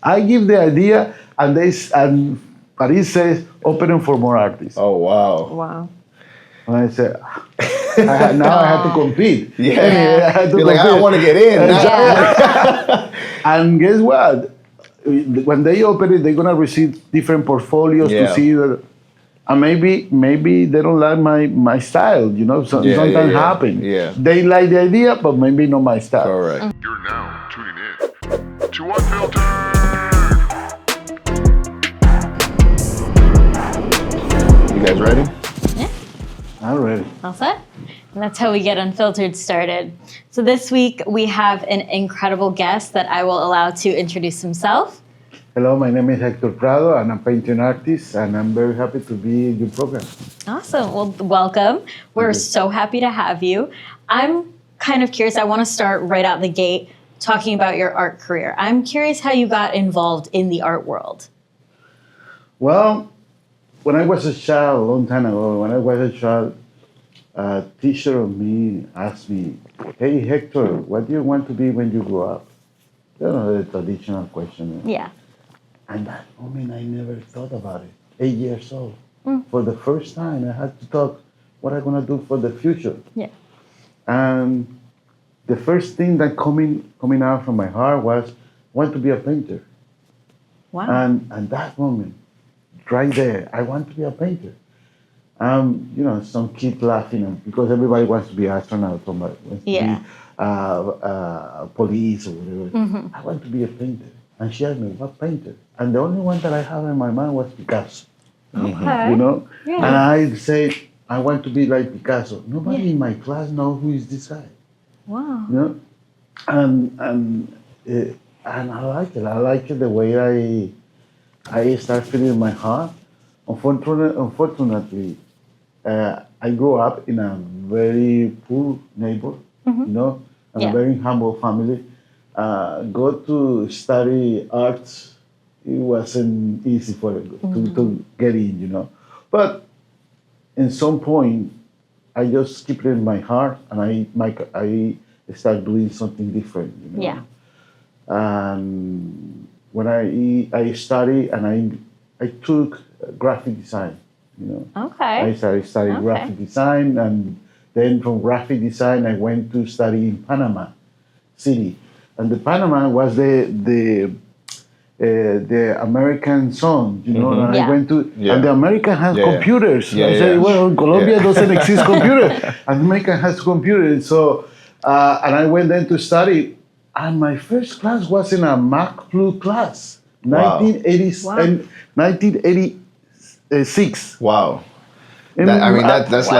I give the idea, and and Paris says opening for more artists. Oh, wow. Wow. And I said, now I have to compete. Yeah. I had to You're like, I want to get in. And guess what? When they open it, they're gonna receive different portfolios to see that. And maybe they don't like my style. You know, sometimes happen. Yeah. They like the idea, but maybe not my style. Correct. You're now tuning in to Unfiltered. You guys ready? Yeah. I'm ready. All set? And that's how we get Unfiltered started. So this week we have an incredible guest that I will allow to introduce himself. Hello, my name is Héctor Prado, and I'm a painting artist, and I'm very happy to be in your program. Awesome. Well, welcome. We're so happy to have you. I'm kind of curious. I want to start right out the gate talking about your art career. I'm curious how you got involved in the art world. Well, when I was a child, a long time ago, a teacher of me asked me, "Hey, Hector, what do you want to be when you grow up?" You know, the traditional question. Yeah. And that moment, I never thought about it. 8 years old. For the first time, I had to talk what I'm going to do for the future. Yeah. And the first thing that coming out from my heart was, I want to be a painter. Wow. And that moment, right there, I want to be a painter. You know, some kid laughing because everybody wants to be astronaut, somebody wants to be police or whatever. I want to be a painter. And she asked me, what painter? And the only one that I have in my mind was Picasso. Okay. You know? Yeah. And I said, I want to be like Picasso. Nobody in my class knows who is this guy. Wow. You know? And I like it. I like it the way I start feeling in my heart. Unfortunately, I grew up in a very poor neighbor, you know, and a very humble family. Go to study arts, it wasn't easy to get in, you know. But in some point, I just keep it in my heart, and I start doing something different, you know. Yeah. And when I studied, and I took graphic design, you know. Okay. I started studying graphic design, and then from graphic design, I went to study in Panama City. And the Panama was the American zone, you know. And I went to, and the American has computers. I say, well, Colombia doesn't exist computer, and American has computers. So, and I went then to study, and my first class was in a Mac Plus class, 1986. Wow. That's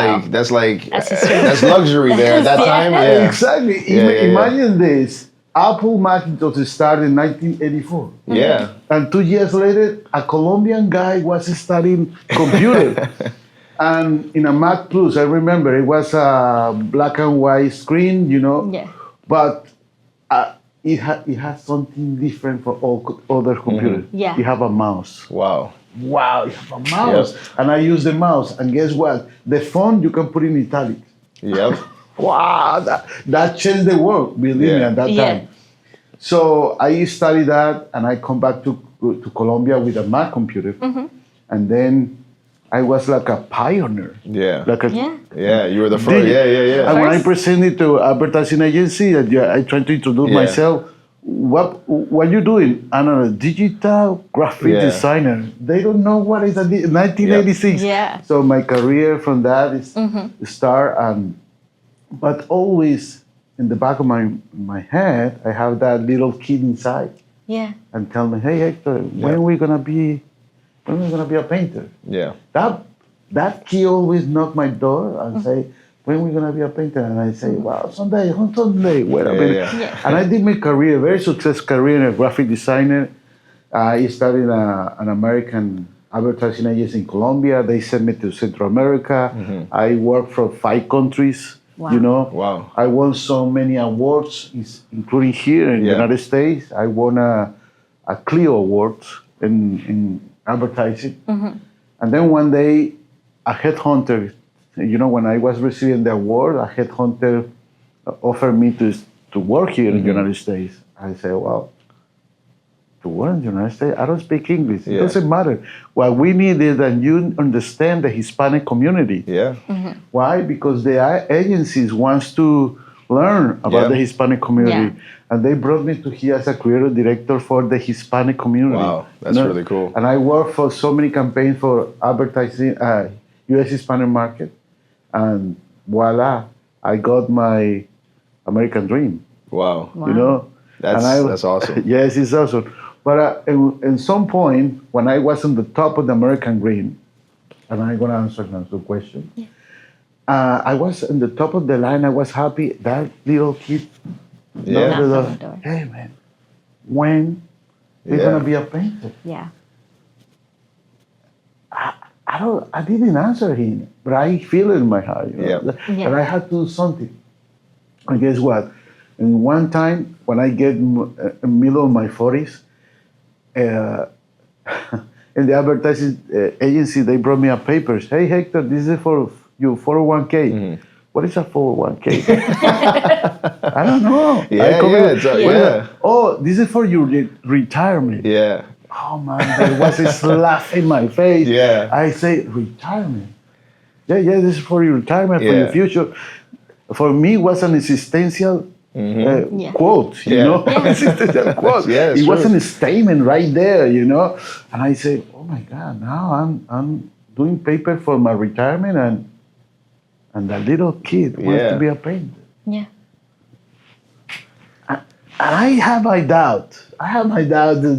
luxury there at that time. Yeah. Exactly. Imagine this. Apple Macintosh started in 1984. Yeah. And 2 years later, a Colombian guy was studying computer. And in a Mac Plus, I remember it was a black and white screen, you know. Yeah. But it has something different from all other computers. Yeah. You have a mouse. Wow. You have a mouse. Yep. And I use the mouse. And guess what? The font you can put in italics. Yep. Wow, that changed the world, believe me, at that time. So I studied that, and I come back to Colombia with a Mac computer. And then I was like a pioneer. Yeah. Yeah, you were the first. Yeah. And when I presented to advertising agency, I tried to introduce myself. What you doing? I'm a digital graphic designer. They don't know what is 1986. Yeah. So my career from that is start, but always in the back of my head, I have that little kid inside. Yeah. And tell me, hey Hector, when are we gonna be a painter? Yeah. That kid always knock my door and say, when are we gonna be a painter? And I say, well, someday, wait a minute. Yeah. And I did my career, very successful career in a graphic designer. I started an American advertising agency in Colombia. They sent me to Central America. I worked for 5 countries. Wow. You know, wow. I won so many awards, including here in the United States. I won a Clio Award in advertising. And then one day, a headhunter, you know, when I was receiving the award, a headhunter offered me to work here in the United States. I said, well, to work in the United States, I don't speak English. It Yeah. doesn't matter. What we need is that you understand the Hispanic community. Yeah. Why? Because the agencies wants to learn about Yeah. the Hispanic community. Yeah. And they brought me to here as a creative director for the Hispanic community. Wow, that's really cool. And I worked for so many campaigns for advertising U.S. Hispanic market. And voila, I got my American dream. Wow. You know? That's awesome. Yes, it's awesome. But in some point, when I was on the top of the American dream, and I'm going to answer another question, I was on the top of the line. I was happy. That little kid, Yeah. Knocked on the door. hey man, when you're Yeah. gonna be a painter? Yeah. I didn't answer him, but I feel it in my heart. You know? Yeah. And I had to do something. And guess what? And one time when I get in the middle of my 40s, in the advertising agency, they brought me a papers. Hey Hector, this is for your 401k. What is a 401k? I don't know. Oh, this is for your retirement. Yeah. Oh man, there was a slap in my face. Yeah. I say, retirement? Yeah, this is for your retirement, for your future. For me, it was an existential quote, you know? Existential quote. Yeah, it was a statement right there, you know? And I said, oh my God, now I'm doing paper for my retirement and that little kid wants to be a painter. Yeah. And I have my doubt.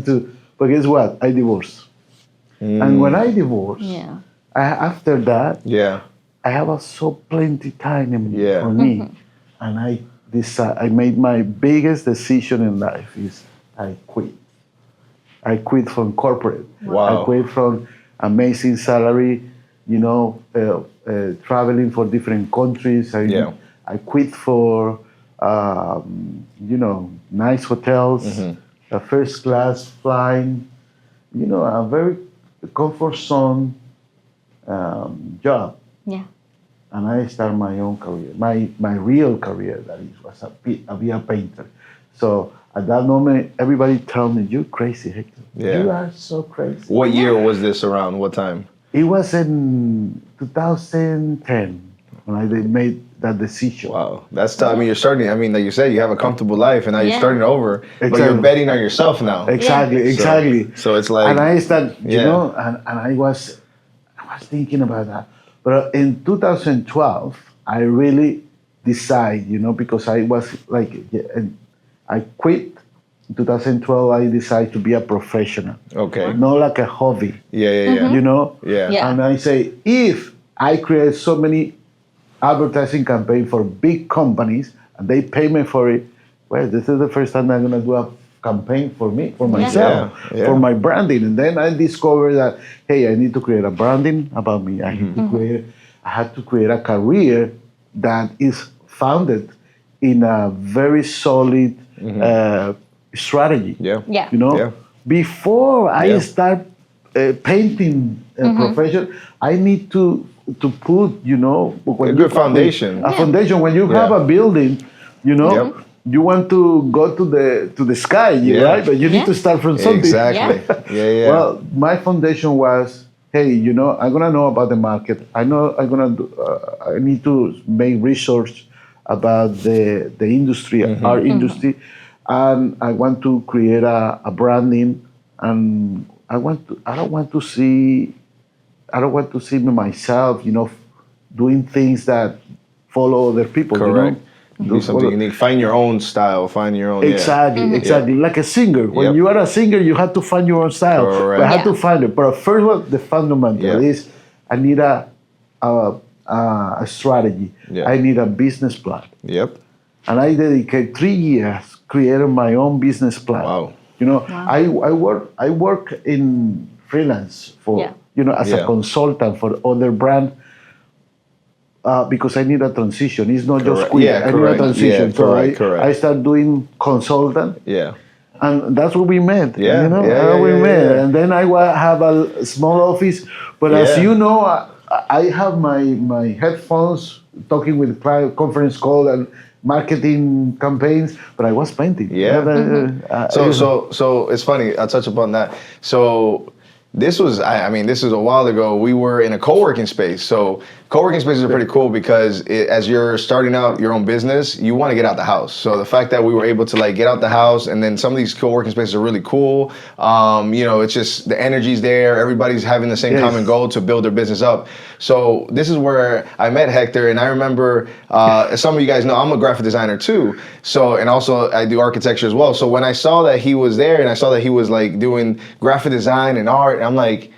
Too. But guess what? I divorced. And when I divorced, after that, I have so plenty time for me. And I made my biggest decision in life is I quit. I quit from corporate. Wow. I quit from amazing salary, you know, traveling for different countries. I quit for, you know, nice hotels, a first class flying, you know, a very comfort zone job. Yeah. And I started my own career, my real career, that is, was be a painter. So at that moment, everybody told me, "You're crazy, Hector. You are so crazy." What year was this around? What time? It was in 2010 when I made that decision. Wow, that's tough. I mean, you're starting. I mean, like you said, you have a comfortable life, and now you're starting over. But you're betting on yourself now. Exactly. So it's like, and I started, you know, and I was thinking about that. But in 2012, I really decided, you know, because I was like, I quit. In 2012, I decided to be a professional. Okay. Not like a hobby. Yeah. You know? Yeah. And I say, if I create so many advertising campaigns for big companies and they pay me for it, well, this is the first time I'm going to do a campaign for me, for myself, for my branding. And then I discovered that, hey, I need to create a branding about me. I had to create a career that is founded in a very solid strategy. Yeah. You know, before I start painting profession, I need to put, you know, a good foundation. A foundation. When you have a building, you know, you want to go to the sky, right? But you need to start from something. Exactly. Yeah. Well, my foundation was, hey, you know, I'm gonna know about the market. I need to make research about the industry, our industry, and I want to create a branding, and I don't want to see me myself, you know, doing things that follow other people. Correct. You know? Do something unique. Find your own style. Find your own. Exactly. Like a singer. When you are a singer, you have to find your own style. Correct. But I have to find it. But first one, the fundamental is I need a strategy. I need a business plan. Yep. And I dedicate 3 years creating my own business plan. Wow. You know, I work in freelance for you know, as a consultant for other brand. Because I need a transition. It's not just quit. I need a transition. So I start doing consultant. Yeah. And that's what we met. Yeah. You know, we met. And then I have a small office. But as you know, I have my headphones talking with client conference call, and marketing campaigns, but I was painting. Yeah. So it's funny. I'll touch upon that. So this was, this was a while ago. We were in a co-working space. So co-working spaces are pretty cool because as you're starting out your own business, you want to get out the house. So the fact that we were able to like get out the house, and then some of these co-working spaces are really cool. It's just the energy's there. Everybody's having the same common goal to build their business up. So this is where I met Hector, and I remember, as some of you guys know, I'm a graphic designer too. So, and also I do architecture as well. So when I saw that he was there, and I saw that he was like doing graphic design and art, I'm like,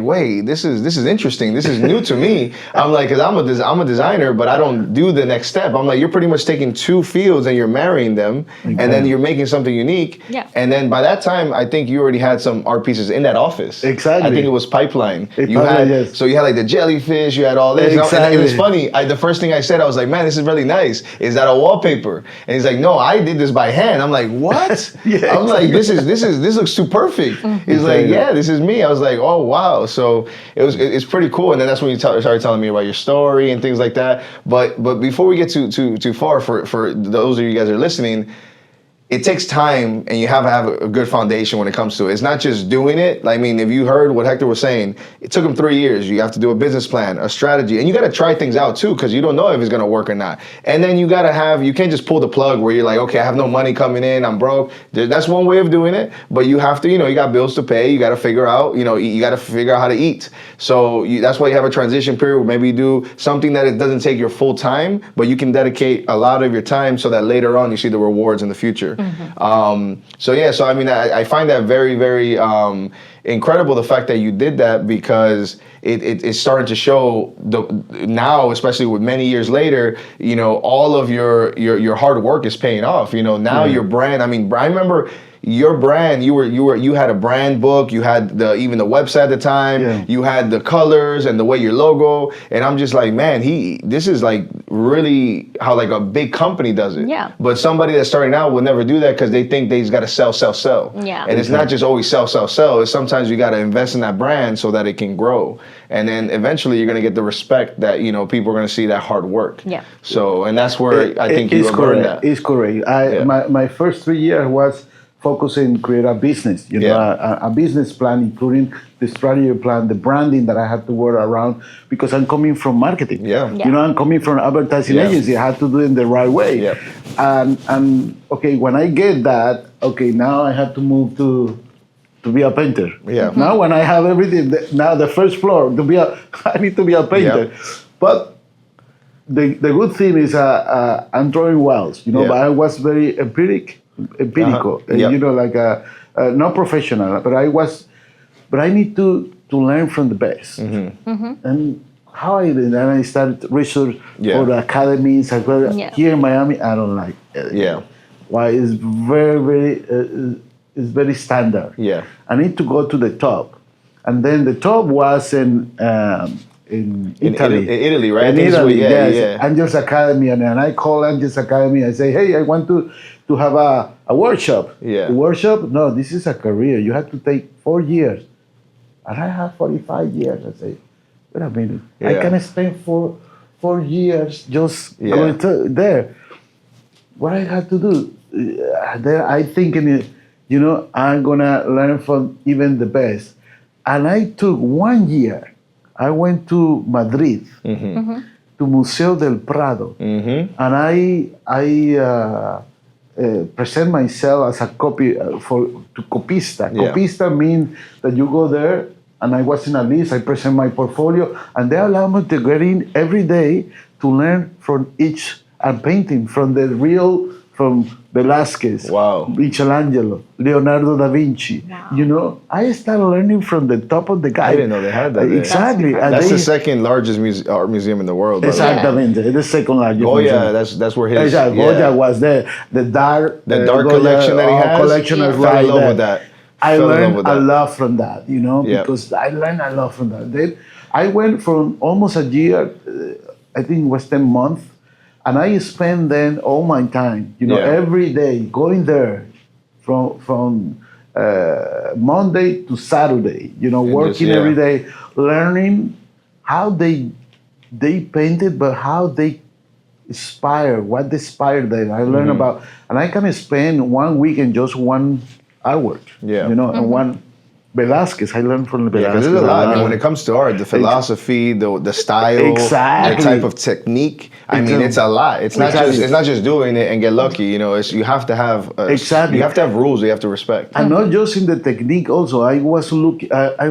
wait, this is interesting. This is new to me. I'm like, because I'm a designer, but I don't do the next step. I'm like, you're pretty much taking two fields and you're marrying them, and then you're making something unique. Yeah. And then by that time, I think you already had some art pieces in that office. Exactly. I think it was Pipeline. Yes. So you had like the jellyfish, you had all this. Exactly. And it's funny. The first thing I said, I was like, man, this is really nice. Is that a wallpaper? And he's like, no, I did this by hand. I'm like, what? I'm like, this looks too perfect. He's like, yeah, this is me. I was like, oh wow. So it's pretty cool, and then that's when you started telling me about your story and things like that. But before we get too far, for those of you guys that are listening, it takes time, and you have to have a good foundation when it comes to it. It's not just doing it. I mean, if you heard what Hector was saying, it took him 3 years. You have to do a business plan, a strategy, and you got to try things out too, because you don't know if it's going to work or not. And then you can't just pull the plug where you're like, okay, I have no money coming in, I'm broke. That's one way of doing it, but you have to, you got bills to pay. You got to figure out, you got to figure out how to eat. So that's why you have a transition period where maybe you do something that it doesn't take your full time, but you can dedicate a lot of your time so that later on you see the rewards in the future. I find that very, very incredible, the fact that you did that, because it's starting to show now, especially with many years later, all of your hard work is paying off. Now your brand. I remember your brand, you had a brand book, you had even the website at the time, you had the colors and the way your logo, and I'm just like, man, this is like really how like a big company does it. Yeah. But somebody that's starting out will never do that because they think they just got to sell. Yeah. And it's not just always sell. It's sometimes you got to invest in that brand so that it can grow, and then eventually you're gonna get the respect that people are gonna see that hard work. Yeah. So, and that's where I think you learned that. It's correct. My first 3 years was focusing create a business, a business plan, including the strategy plan, the branding that I had to work around, because I'm coming from marketing. I'm coming from advertising agency. I had to do it in the right way. And okay, when I get that, okay, now I have to move to be a painter. Now when I have everything, now the first floor I need to be a painter. But the good thing is I'm drawing wells, but I was very empirical, not professional, but I need to learn from the best. And how I did, and I started research for the academies. Here in Miami, I don't like it. Why? It's very standard. I need to go to the top, and then the top was in Italy. In Italy, right? In Italy, yes. Angels Academy, and I call Angels Academy. I say, hey, I want to have a workshop. A workshop? No, this is a career. You have to take 4 years. And I have 45 years. I say, wait a minute. I can spend 4 years just going there. What I have to do? There, I think, I'm going to learn from even the best. And I took 1 year. I went to Madrid, to Museo del Prado, and I present myself as a copista. Copista means that you go there, and I was in a list. I present my portfolio, and they allow me to get in every day to learn from each painting, from the real, from Velázquez, Michelangelo, Leonardo da Vinci. I started learning from the top of the guy. I didn't know they had that. Exactly. That's the second largest art museum in the world. Exactly, the second largest. Goya, that's where his. Goya was there. The dark collection that he has. Collection is right there. Fell in love with that. I learned a lot from that, because I learned a lot from that. Then I went from almost a year, I think it was 10 months, and I spent then all my time, every day going there from Monday to Saturday, working every day, learning how they painted, but how they inspired, what inspired them. I learn about, and I can spend 1 week in just one artwork. Yeah. You know, and one Velázquez. I learned from Yeah, Velázquez. because there's a lot. I mean, when it comes to art, the philosophy, the style, Exactly. the type of technique. I mean, it's a lot. It's not just doing it and get lucky. You know, you have to have Exactly. You have to have rules. You have to respect. And not just in the technique. Also, I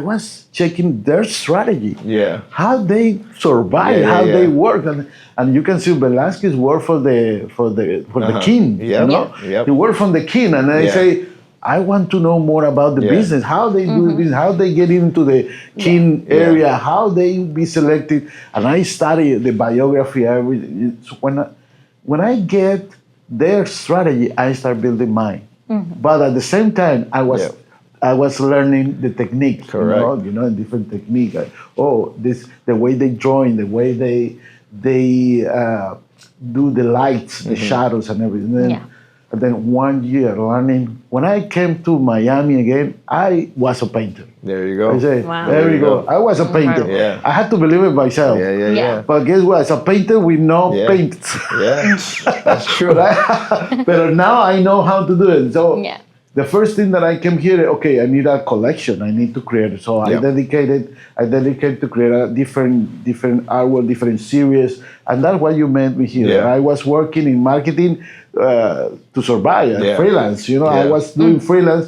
was checking their strategy. Yeah. How they survive, how they work, and you can see Velázquez work for the king. Yep. You know, Yep. he worked from the king, and I say, I want to know more about the business, how they do this, how they get into the king area, how they be selected. And I study the biography. So when I get their strategy, I start building mine. But at the same time, I was learning the technique. Correct. You know, different technique. The way they join, the way they do the lights, the shadows, and everything. And then 1 year learning. When I came to Miami again, I was a painter. There you go. I say, Wow. there you go. I was a painter. Yeah. I had to believe it myself. Yeah. But guess what? As a painter with no paint. Yeah, that's true. But now I know how to do it. So the first thing that I came here, okay, I need a collection. I need to create it. So I dedicated to create a different artwork, different series. And that's what you met me here. Yeah. I was working in marketing to survive, freelance. You know, I was doing freelance,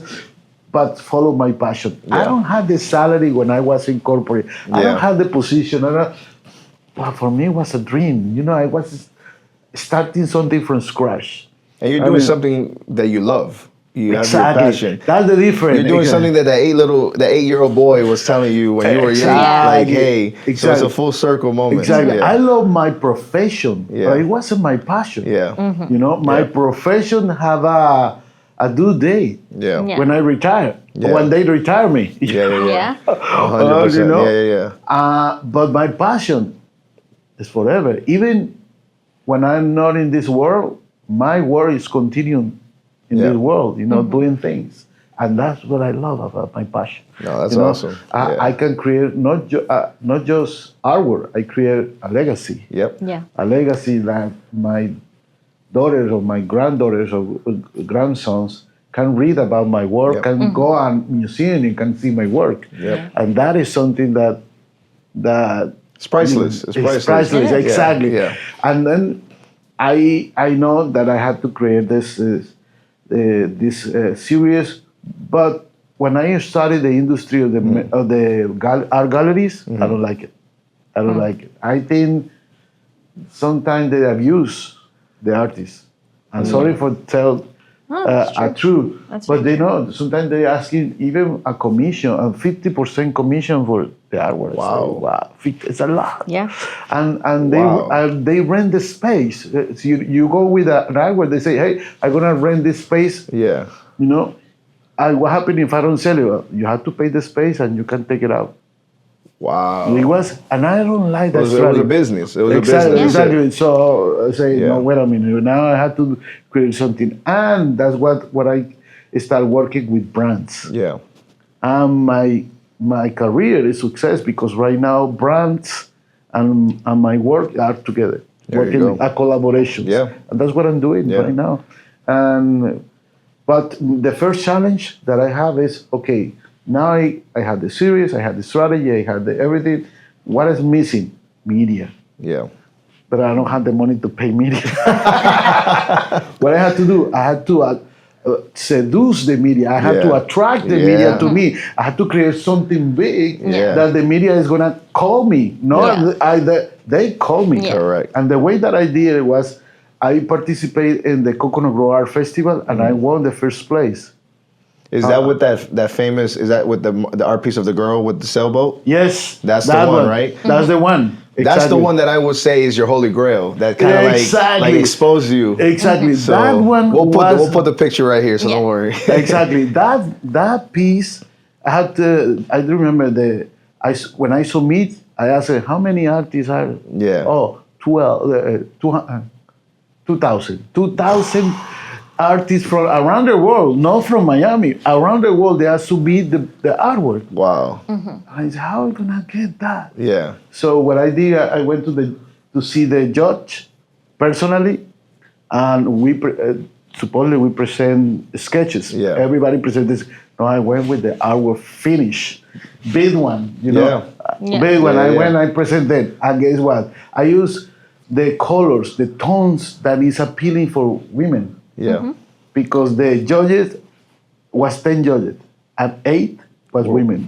but follow my passion. I don't have the salary when I was in corporate. I don't have the position. But for me, it was a dream. You know, I was starting something from scratch. And you're doing something that you love. You have your passion. That's the difference. You're doing something that the 8-year-old boy was telling you when you were young. Like, hey, so it's a full circle moment. Exactly. Yeah. I love my profession, but it wasn't my passion. Yeah. You know, my profession have a due date when I retire. When they retire me. Yeah. 100%. You know? Yeah. But my passion is forever. Even when I'm not in this world, my work is continuing in this world, you know, doing things. And that's what I love about my passion. No, that's awesome. I can create not just artwork, I create a legacy. Yep. Yeah. A legacy that my daughters or my granddaughters or grandsons can read about my work, can go on museum and can see my work. Yep. And that is something that It's priceless. It's priceless, exactly. Yeah. And then I know that I had to create this series, but when I started the industry of the art galleries, I don't like it. I don't like it. I think sometimes they abuse the artists. I'm sorry for tell a truth, but they know sometimes they asking even a commission, a 50% commission for the artwork. Wow. It's a lot. Yeah. And they rent the space. So you go with an artwork, they say, hey, I'm gonna rent this space. Yeah. You know, what happens if I don't sell it? You have to pay the space and you can take it out. Wow. It was, and I don't like that. It was a business. It was exactly, a business. Exactly. So I say, no, wait a minute. Now I have to create something, and that's what I start working with brands. Yeah. And my career is success because right now brands and my work are together, working a collaboration. Yeah. And that's what I'm doing right now. But the first challenge that I have is, okay, now I have the series, I have the strategy, I have the everything. What is missing? Media. Yeah. But I don't have the money to pay media. What I had to do, I had to seduce the media. I had to attract the media to me. I had to create something big that the media is gonna call me. They call me. Correct. And the way that I did it was, I participated in the Coconut Grove Art Festival, and I won the first place. Is that with that famous? Is that with the art piece of the girl with the sailboat? Yes, That's the one, right? That's the one. Exactly. That's the one that I would say is your holy grail. That kind of like expose you. Exactly. So that one. We'll put the picture right here, so don't worry. Exactly. That piece. I do remember when I submit. I asked her, how many artists are? Yeah. Oh, 2,000. 2,000 artists from around the world, not from Miami, around the world. They have to submit the artwork. Wow. I said, how are we gonna get that? Yeah. So what I did, I went to see the judge, personally, and supposedly we present sketches. Yeah. Everybody presents this. No, I went with the hour finish, big one, you know, Yeah. big one. Yeah, I yeah. went, I presented, and guess what? I use the colors, the tones that is appealing for women. Yeah. Because the judges was 10 judges, and 8 was women.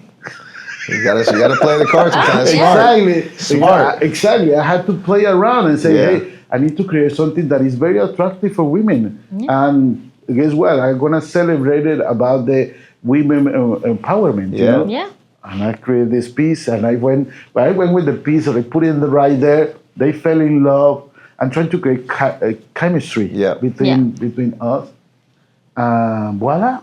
You gotta play the cards sometimes. Smart. Exactly. Smart. Exactly. I had to play around and say, Yeah. hey, I need to create something that is very attractive for women. And guess what? I'm gonna celebrate it about the women empowerment. You Yeah. know? Yeah. And I created this piece, and I went with the piece, and I put it in the right there. They fell in love. I'm trying to create chemistry between us. Voila.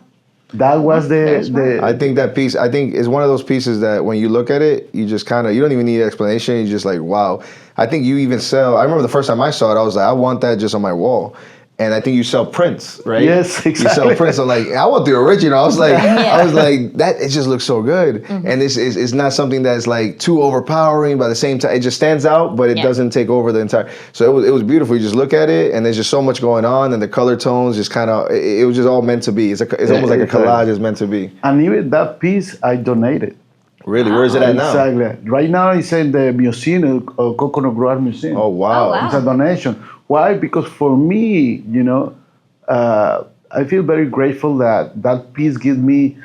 That was I think that piece, is one of those pieces that when you look at it, you just kind of, you don't even need explanation. You just like, wow. I think you even sell, I remember the first time I saw it, I was like, I want that just on my wall. And I think you sell prints, right? Yes, exactly. You sell prints. I'm like, I want the original. I was like, that. It just looks so good, and this is not something that's like too overpowering. But at the same time, it just stands out, but it doesn't take over the entire. So it was beautiful. You just look at it, and there's just so much going on, and the color tones just kind of. It was just all meant to be. It's almost like a collage is meant to be. And even that piece, I donated. Really, where is it at now? Exactly. Right now, it's in the museum, Coconut Grower Museum. Oh wow. Oh, wow. It's a donation. Why? Because for me, you know, I feel very grateful that piece gives me,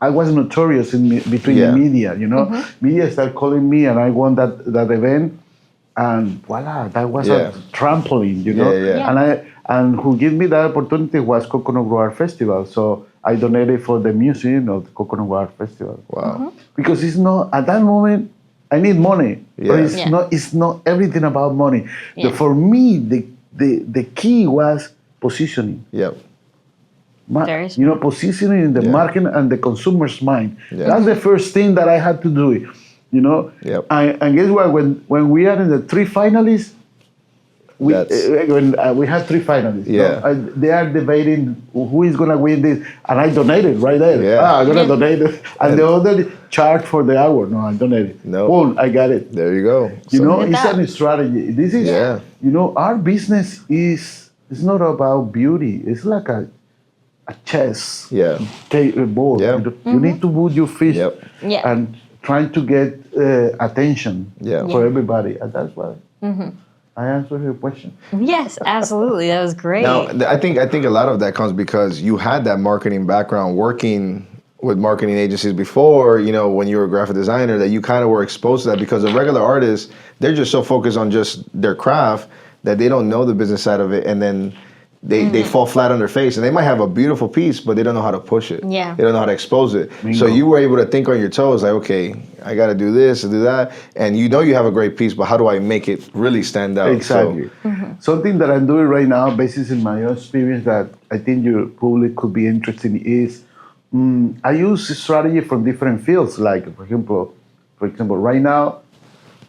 I was notorious between the media, you know. Media started calling me, and I won that event, and voila, that was a trampoline, you know. And who gave me that opportunity was Coconut Grower Festival. So I donated for the museum of the Coconut Grower Festival. Wow. Because it's not at that moment. I need money, but it's not everything about money. Yeah. For me, the key was positioning. Yep. Very You know, positioning in the market and the consumer's mind. Yeah. That's the first thing that I had to do. You know, Yep. And guess what? When we are in the 3 finalists, we had 3 finalists. Yeah. No? They are debating who is gonna win this, and I donated right there. Yeah. I'm gonna donate it, and the other charge for the hour. No, I donated. No. Boom, I got it. There you go. You know, Look it's at that. a strategy. This is, you know, our business is not about beauty. It's like a chess board. Yeah. You need to put your fish Yeah. and trying to get attention for everybody. And that's why I answered your question. Yes, absolutely. That was great. Now, I think a lot of that comes because you had that marketing background working with marketing agencies before, you know, when you were a graphic designer, that you kind of were exposed to that, because the regular artists, they're just so focused on just their craft that they don't know the business side of it, and then they fall flat on their face, and they might have a beautiful piece, but they don't know how to push it. Yeah. They don't know how to expose it. Bingo. So you were able to think on your toes, like, okay, I got to do this, do that, and you know you have a great piece, but how do I make it really stand out? Exactly. Something that I'm doing right now, based in my own experience, that I think your public could be interested in is, I use strategy from different fields. Like, for example, right now,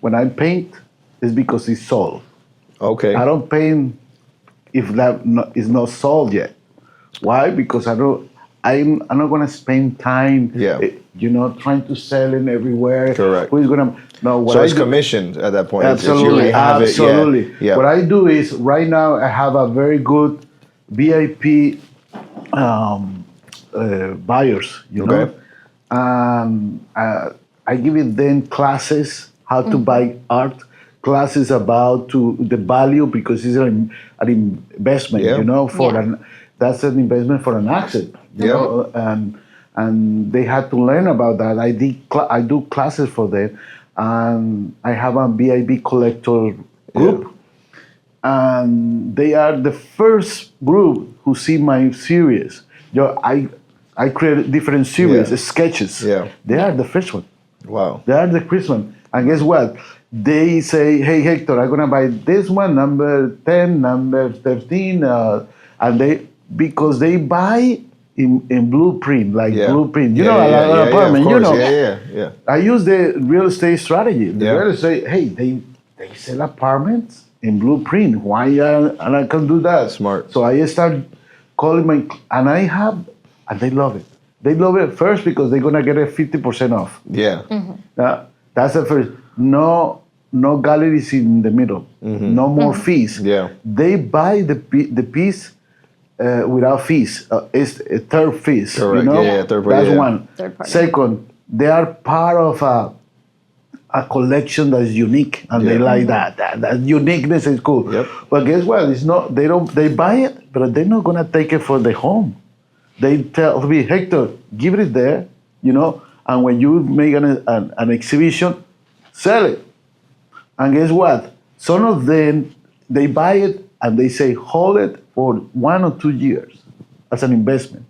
when I paint, it's because it's sold. Okay. I don't paint if that is not sold yet. Why? Because I'm not gonna spend time, you know, trying to sell it everywhere. Correct. Who is gonna know what So I it's do? commissioned at that point. Absolutely, You already have it. absolutely. Yeah. What I do is right now I have a very good VIP buyers, you know, I give it then classes how to buy art, classes about the value, because it's an investment, you know, that's an investment for an asset, you know, and they had to learn about that. I do classes for them, and I have a VIP collector group, and they are the first group who see my series. You know, I create different series, sketches. Yeah. They are the first one. Wow. They are the first one. And guess what? They say, hey, Hector, I'm going to buy this one, number 10, number 13. And because they buy in blueprint, blueprint. You know, an apartment, you know. Yeah. I use the real estate strategy. The real estate, hey, they sell apartments in blueprint. Why and I can do that? Smart. So I start calling and they love it. They love it first because they're gonna get it 50% off. Yeah. That's the first. No no galleries in the middle, no more fees. Yeah. They buy the piece without fees. It's a third fees. Correct. You know? Yeah, third party. That's Yeah. one. Third party. Second, they are part of a collection that is unique, and they like that. That uniqueness is cool. Yep. But guess what? It's not. They buy it, but they're not gonna take it for the home. They tell me, Hector, give it there, and when you make an exhibition, sell it. And guess what? Some of them, they buy it and they say, hold it for 1 or 2 years as an investment.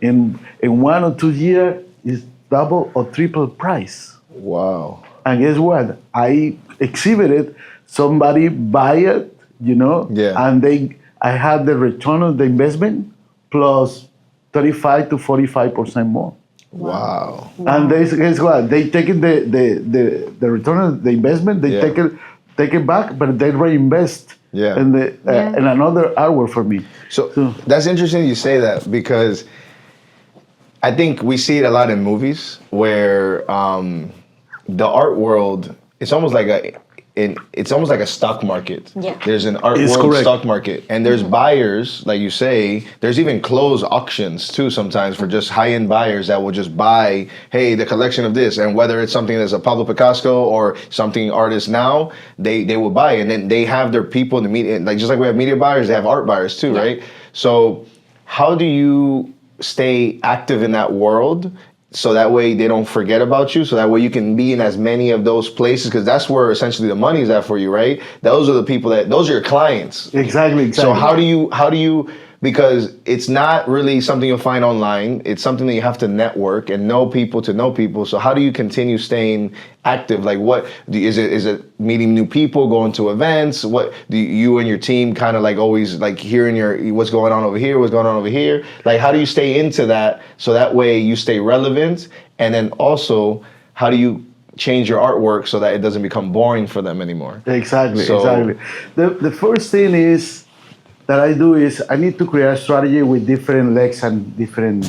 In 1 or 2 years, it's double or triple price. Wow. And guess what? I exhibited, somebody buy it, and I had the return of the investment plus 35 to 45% more. Wow. And guess what? They take it the return of the investment. They take it back, but they reinvest in in another artwork for me. So that's interesting you say that, because I think we see it a lot in movies where the art world, it's almost like a stock market. Yeah. There's an art It's world correct. stock market, and there's buyers, like you say. There's even closed auctions too sometimes for just high-end buyers that will just buy, hey, the collection of this, and whether it's something that's a Pablo Picasso or something artist now, they will buy, and then they have their people in the media, like just like we have media buyers, they have art buyers too, right? So how do you stay active in that world, so that way they don't forget about you, so that way you can be in as many of those places, because that's where essentially the money is at for you, right? Those are the people those are your clients. Exactly. So how do you, because it's not really something you'll find online, it's something that you have to network and know people to know people. So how do you continue staying active? Like is it meeting new people, going to events? What do you and your team kind of like always like hearing what's going on over here? Like how do you stay into that so that way you stay relevant? And then also, how do you change your artwork so that it doesn't become boring for them anymore? Exactly. The first thing that I do is I need to create a strategy with different legs and different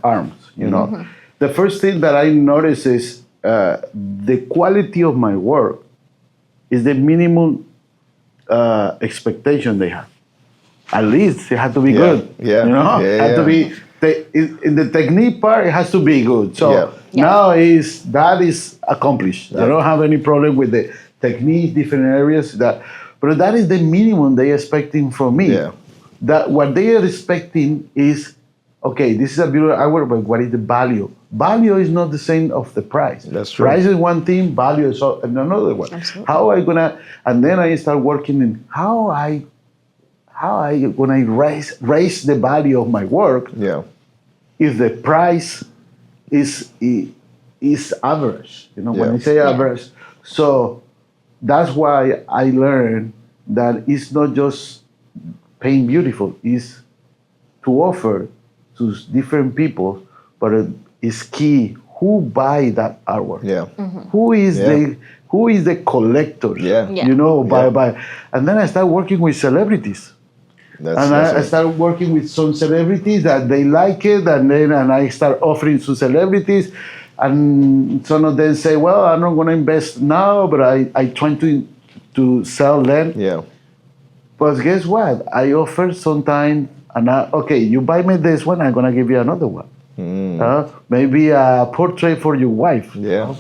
arms. The first thing that I notice is the quality of my work is the minimum expectation they have. At least it has to be good. Yeah. Has to be in the technique part. It has to be good. So now that is accomplished. I don't have any problem with the technique, different areas but that is the minimum they're expecting from me. Yeah. That what they are expecting is, okay, this is a beautiful artwork, but what is the value? Value is not the same of the price. That's true. Price is one thing, value is another one. Absolutely. How I gonna, and then I start working in how I gonna raise the value of my work. Yeah. If the price is average, when I say average, so that's why I learned that it's not just paint beautiful, it's to offer to different people, but it's key who buy that artwork. Yeah. Who is the collector? Yeah. Buy. And then I start working with celebrities. I started working with some celebrities that they like it, and I start offering to celebrities, and some of them say, "Well, I'm not going to invest now, but I try to sell them." Yeah. But guess what? I offer sometimes, okay, you buy me this one, I'm going to give you another one. Maybe a portrait for your wife. Yeah.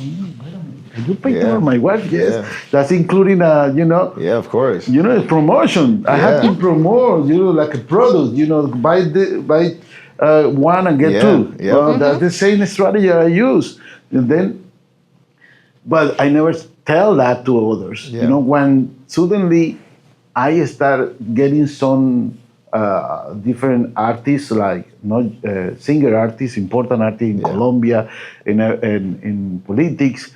Can you paint for my wife? Yes. Yeah. That's including, Yeah, of course. it's promotion. I have to promote, like a product, buy one and get two. Yeah. Well, that's the same strategy I use. And then, but I never tell that to others. Yeah. When suddenly I start getting some different artists, like not singer artists, important artists in Colombia, in politics,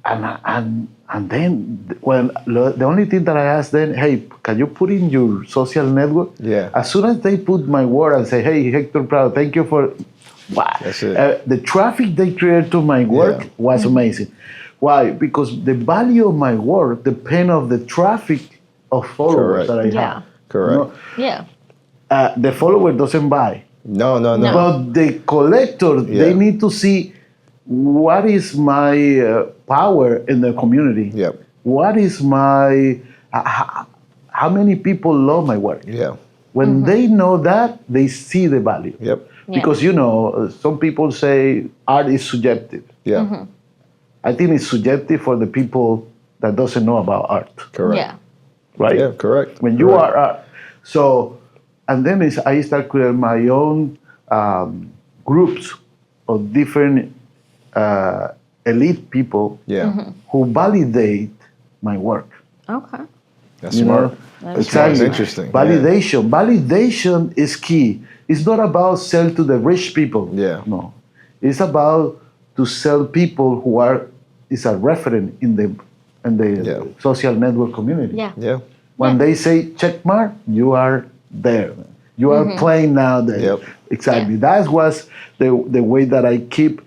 and then the only thing that I ask them, hey, can you put in your social network? Yeah. As soon as they put my word and say, hey, Héctor Prado, thank you for. Wow. That's it. The traffic they created to my work was amazing. Why? Because the value of my work depends on the traffic of followers that I have. Correct. Yeah. The follower doesn't buy. No. But the collector, they need to see what is my power in the community. Yep. what is my, how many people love my work? Yeah. When they know that, they see the value. Yep. Yeah. Because, you know, some people say art is subjective. Yeah. I think it's subjective for the people that doesn't know about art, Correct. Yeah. right? Yeah, correct. When you Correct. are art. So, and then I start creating my own groups of different elite people Yeah. who validate my work. Okay. That's You smart. know? That's That's interesting. Validation. Validation is key. It's not about sell to the rich people. Yeah. No. It's about to sell people who is a referent in the Yeah. social network community. Yeah. Yeah. When they say check mark, you are there. You are playing now there. Yep. Exactly. Yeah. That was the way that I keep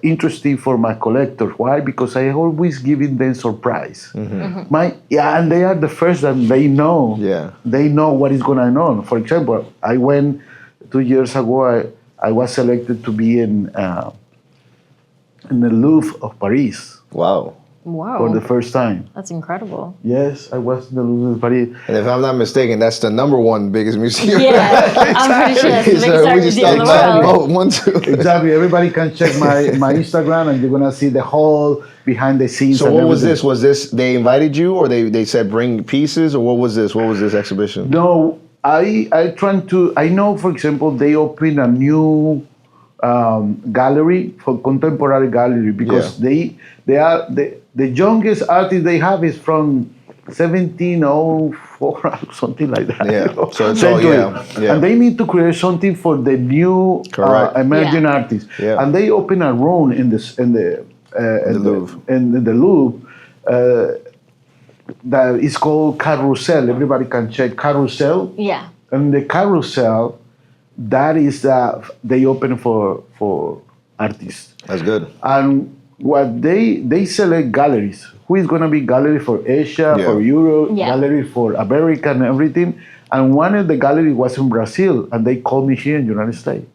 interesting for my collectors. Why? Because I always giving them surprise. And they are the first that they know. Yeah. They know what is going on. For example, I went 2 years ago. I was selected to be in the Louvre of Paris Wow. Wow. for the first time. That's incredible. Yes, I was in the Louvre of Paris. And if I'm not mistaken, that's the #1 biggest museum. Yeah. I'm pretty sure that's the biggest So art we just museum in the started world. one, two. Exactly. Everybody can check my Instagram, and you're gonna see the whole behind the scenes. So and what was everything. this? Was this they invited you, or they said bring pieces, or what was this? What was this exhibition? No, I trying to. I know, for example, they open a new gallery for contemporary gallery because they are the youngest artist they have is from 1704 something like that. Yeah. you know, So it's all- century. yeah. And they need to create something for the new Correct. emerging Yeah. artists. Yeah. And they open a room in the Louvre. in the Louvre. That is called Carousel. Everybody can check Carousel. Yeah. And the Carousel, that is they open for artists. That's good. And what they select galleries. Who is gonna be gallery for Asia, Yeah. for Europe, Yeah. gallery for America and everything. And one of the galleries was in Brazil, and they called me here in the United States.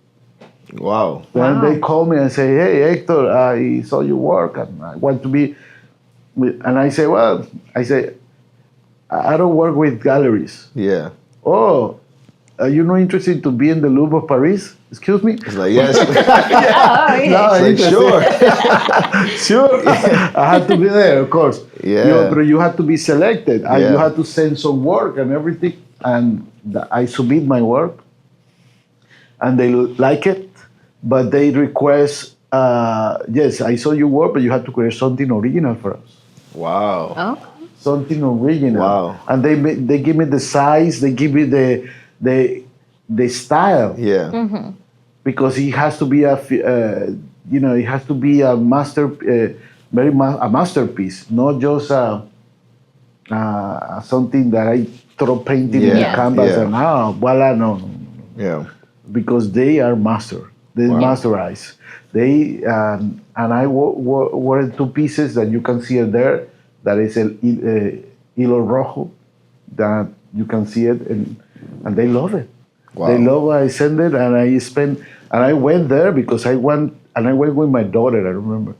Wow. Then Wow. they call me and say, "Hey, Héctor, I saw your work, and I want to be." And I say, "Well, I don't work with galleries." Yeah. Oh, are you not interested to be in the Louvre of Paris? Excuse me? It's like yes. Oh, okay. No, Like, interested. sure. Sure. I had to be there, of course. Yeah. But you had to be selected, and Yeah. you had to send some work and everything. And I submit my work, and they like it, but they request, yes, I saw your work, but you had to create something original for us. Wow. Oh. Something original. Wow. And they give me the size, they give me the style. Yeah. Because it has to be it has to be a a masterpiece, not just something that I throw painting in the Yeah. canvas Yeah. and voila, no. Yeah. Because they are they Wow. masterize. They and I wore 2 pieces that you can see it there. That is el hilo rojo, that you can see it, and they love it. Wow. They love what I send it, and I went there because I went with my daughter. I remember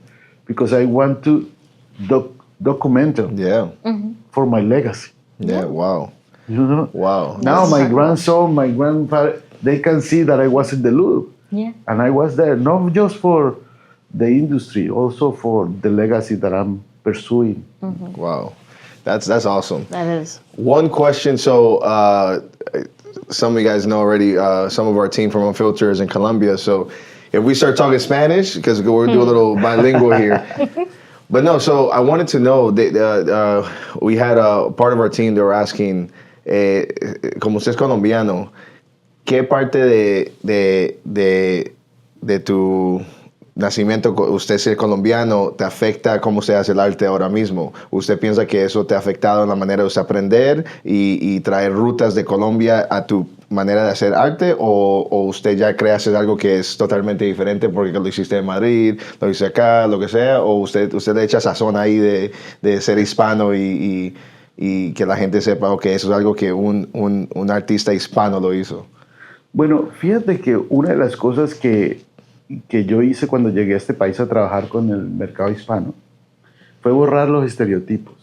because I want to document them Yeah. for my legacy. Yeah. Wow. You know. Wow. Now That's my incredible. grandson, my grandfather, they can see that I was in the Louvre. Yeah. And I was there, not just for the industry, also for the legacy that I'm pursuing. Wow. That's awesome. That is. One question. So some of you guys know already. Some of our team from Unfiltered is in Colombia. So if we start talking Spanish, because we're doing a little bilingual here. But no. So I wanted to know. We had a part of our team. They were asking, como usted es colombiano, ¿qué parte de tu nacimiento, usted ser colombiano, te afecta cómo se hace el arte ahora mismo? ¿Usted piensa que eso te ha afectado en la manera de usted aprender y traer rutas de Colombia a tu manera de hacer arte? ¿O usted ya cree hacer algo que es totalmente diferente porque lo hiciste en Madrid, lo hice acá, lo que sea? ¿O usted le echa sazón ahí de ser hispano y que la gente sepa que eso es algo que un artista hispano lo hizo? Bueno, fíjate que una de las cosas que yo hice cuando llegué a este país a trabajar con el mercado hispano fue borrar los estereotipos.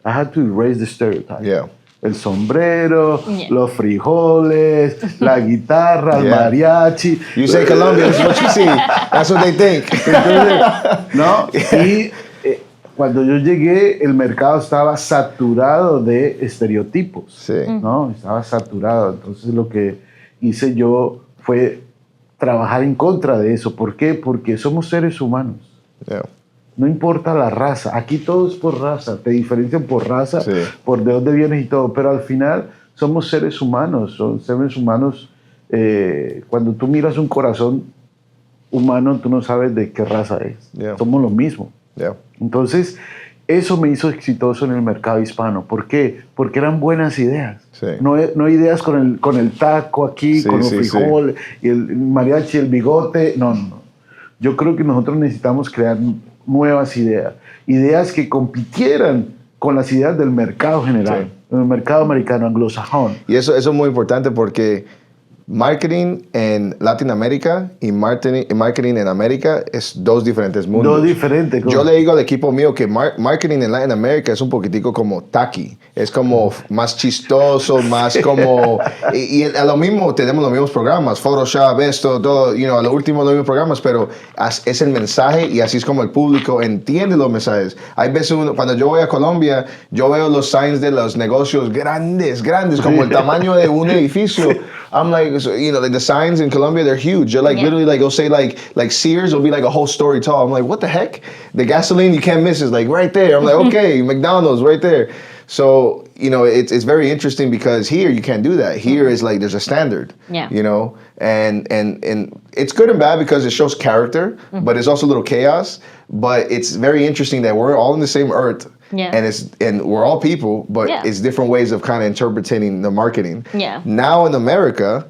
I had to erase the stereotype. Yeah. El sombrero, Yeah. los frijoles, la guitarra, el Yeah. mariachi. You say Colombia, that's what you see. That's what they think. Entonces, ¿no? Y cuando yo llegué, el mercado estaba saturado de estereotipos. Sí. ¿No? Estaba saturado. Entonces lo que hice yo fue trabajar en contra de eso. ¿Por qué? Porque somos seres humanos. Yeah. No importa la raza. Aquí todo es por raza. Te diferencian por raza, Sí. por de dónde vienes y todo. Pero al final somos seres humanos. Son seres humanos. Cuando tú miras un corazón humano, tú no sabes de qué raza es. Yeah. Somos lo mismo. Yeah. Entonces, eso me hizo exitoso en el mercado hispano. ¿Por qué? Porque eran buenas ideas. Sí. No ideas con el taco aquí, Sí, con los sí, frijoles, y el mariachi, el bigote. No. Yo creo que nosotros necesitamos crear nuevas ideas. Ideas que compitieran con las ideas del mercado general, del mercado americano, anglosajón. Y eso es muy importante porque marketing en Latinoamérica y marketing en América es dos diferentes mundos. Dos diferentes. Yo le digo al equipo mío que marketing en Latinoamérica es un poquitico como tacky. Es como más chistoso, más como... y a lo mismo, tenemos los mismos programas, Photoshop, esto, todo, a lo último los mismos programas, pero es el mensaje y así es como el público entiende los mensajes. Hay veces, cuando yo voy a Colombia, yo veo los signs de los negocios grandes, como el tamaño de un edificio. I'm like, so, like the signs in Colombia, they're huge. They're like literally like, it'll say like Sears will be like a whole story tall. I'm like, what the heck? The gasoline you can't miss is like right there. I'm like, okay, McDonald's right there. So, it's very interesting because here you can't do that. Here is like there's a standard. Yeah. And it's good and bad because it shows character, but it's also a little chaos. But it's very interesting that we're all in the same earth. Yeah. And we're all people, but Yeah. it's different ways of kind of interpreting the marketing. Yeah. Now in America,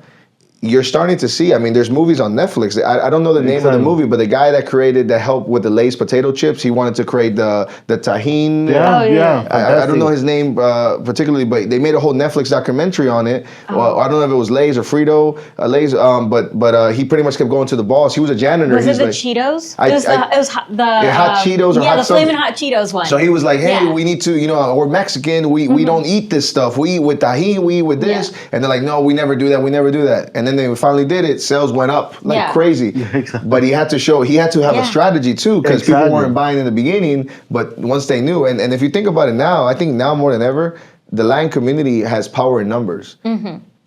you're starting to see, there's movies on Netflix. I don't know the name of the movie, but the guy that helped with the Lay's potato chips, he wanted to create the tahini. Yeah. I don't know his name particularly, but they made a whole Netflix documentary on it. Well, I don't know if it was Lay's or Frito, Lay's, but he pretty much kept going to the boss. He was a janitor. Was it the like, Cheetos? I- It was the Hot Cheetos or yeah, hot the something. Flamin' Hot Cheetos one. So he was like, hey, Yeah. we need to, we're Mexican. We don't eat this stuff. We eat with tahini, we eat with this. Yeah. And they're like, no, we never do that. And then they finally did it. Sales went up like crazy. Yeah, exactly. But he had to have a strategy too, because people Exactly. weren't buying in the beginning. But once they knew, and if you think about it now, I think now more than ever, the Latin community has power in numbers.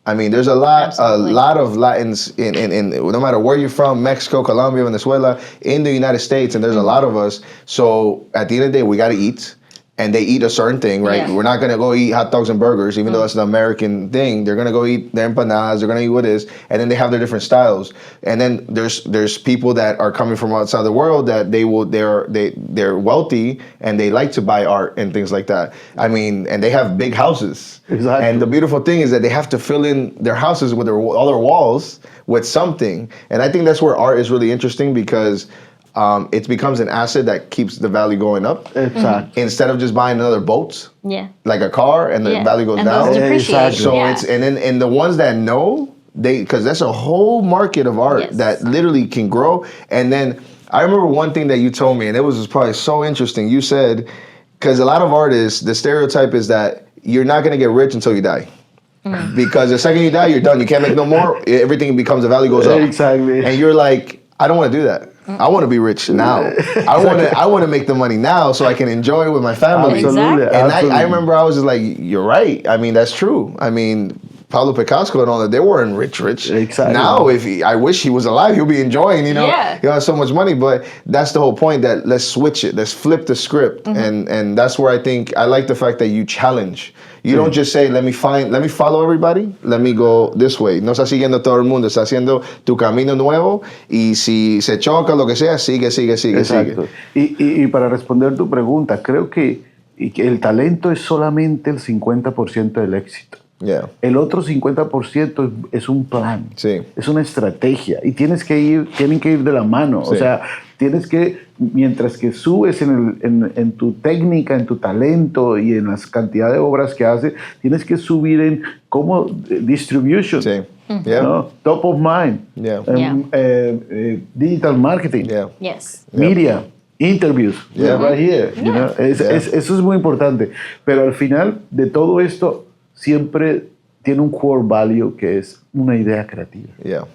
There's a lot of Latins in no matter where you're from, Mexico, Colombia, Venezuela, in the United States, and there's a lot of us. So at the end of the day, we got to eat. And they eat a certain thing, right? Yeah. We're not gonna go eat hot dogs and burgers, even though that's an American thing. They're gonna go eat their empanadas. They're gonna eat what is, and then they have their different styles. And then there's people that are coming from outside the world that they're wealthy and they like to buy art and things like that. And they have big houses. Exactly. And the beautiful thing is that they have to fill in their houses with all their walls with something. And I think that's where art is really interesting because. It becomes an asset that keeps the value going up. Exactly. Instead of just buying another boat, like a car, and the value goes and down. Those depreciate. Exactly. So Yeah. and the ones that know, because that's a whole market of art Yes. that literally can grow. And then I remember one thing that you told me, and it was probably so interesting. You said, because a lot of artists, the stereotype is that you're not gonna get rich until you die. Because the second you die, you're done. You can't make no more. Everything becomes, the value goes up. Exactly. And you're like, I don't want to do that. I want to be rich now. I want to make the money now so I can enjoy it with my family. Absolutely. Exactly. And Absolutely. I remember I was just like, you're right. That's true. Pablo Picasso and all that, they weren't rich. Exactly. Now, I wish he was alive, he'll be enjoying, Yeah. He has so much money. But that's the whole point, that let's switch it. Let's flip the script. And that's where I think, I like the fact that you challenge. You don't just say, let me follow everybody, let me go this way. No está siguiendo todo el mundo, está haciendo tu camino nuevo y si se choca, lo que sea, sigue. Exacto. Y para responder tu pregunta, creo que el talento es solamente el 50% del éxito. Yeah. El otro 50% es un plan, Sí. es una estrategia y tienen que ir de la mano. Sí. O sea, tienes que, mientras que subes en tu técnica, en tu talento y en las cantidades de obras que haces, tienes que subir en cómo distribution, Sí. Yeah. ¿no? Top of mind, Yeah. digital marketing, Yeah. Yes. media. interviews, right here, you know, eso es muy importante. Pero al final de todo esto, siempre tiene un core value que es una idea creativa. Yeah.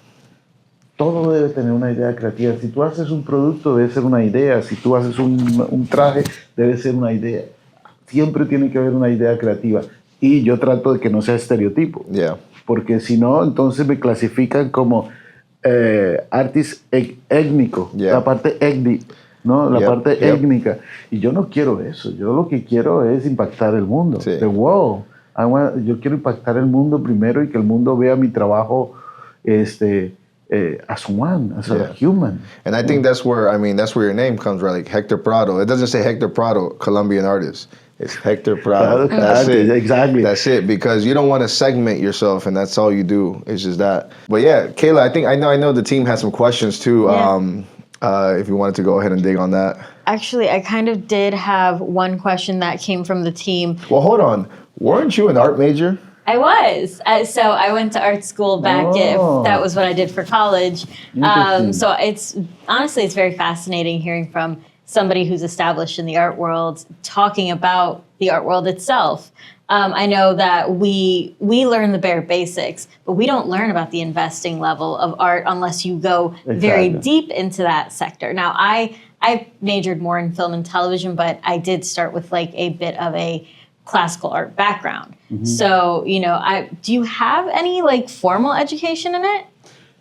Todo debe tener una idea creativa. Si tú haces un producto, debe ser una idea. Si tú haces un traje, debe ser una idea. Siempre tiene que haber una idea creativa. Y yo trato de que no sea estereotipo. Yeah. Porque si no, entonces me clasifican como artist étnico. Yeah. La parte étnica, ¿no? La parte étnica. Y yo no quiero eso. Yo lo que quiero es impactar el mundo. Sí. Wow. Yo quiero impactar el mundo primero y que el mundo vea mi trabajo as one, as a human. And I think that's where your name comes, right? Like Héctor Prado. It doesn't say Héctor Prado, Colombian artist. It's Héctor Prado. That's it. Exactly. That's it, because you don't want to segment yourself, and that's all you do. It's just that. But yeah, Kayla, I know the team has some questions too. Yeah. If you wanted to go ahead and dig on that. Actually, I kind of did have one question that came from the team. Well, hold on. Weren't you an art major? I was. So I went to art school back if that was what I did for college. So it's very fascinating hearing from somebody who's established in the art world talking about the art world itself. I know that we learn the bare basics, but we don't learn about the investing level of art unless you go very deep into that sector. Now, I majored more in film and television, but I did start with like a bit of a classical art background. Mm-hmm. So, you know, do you have any like formal education in it?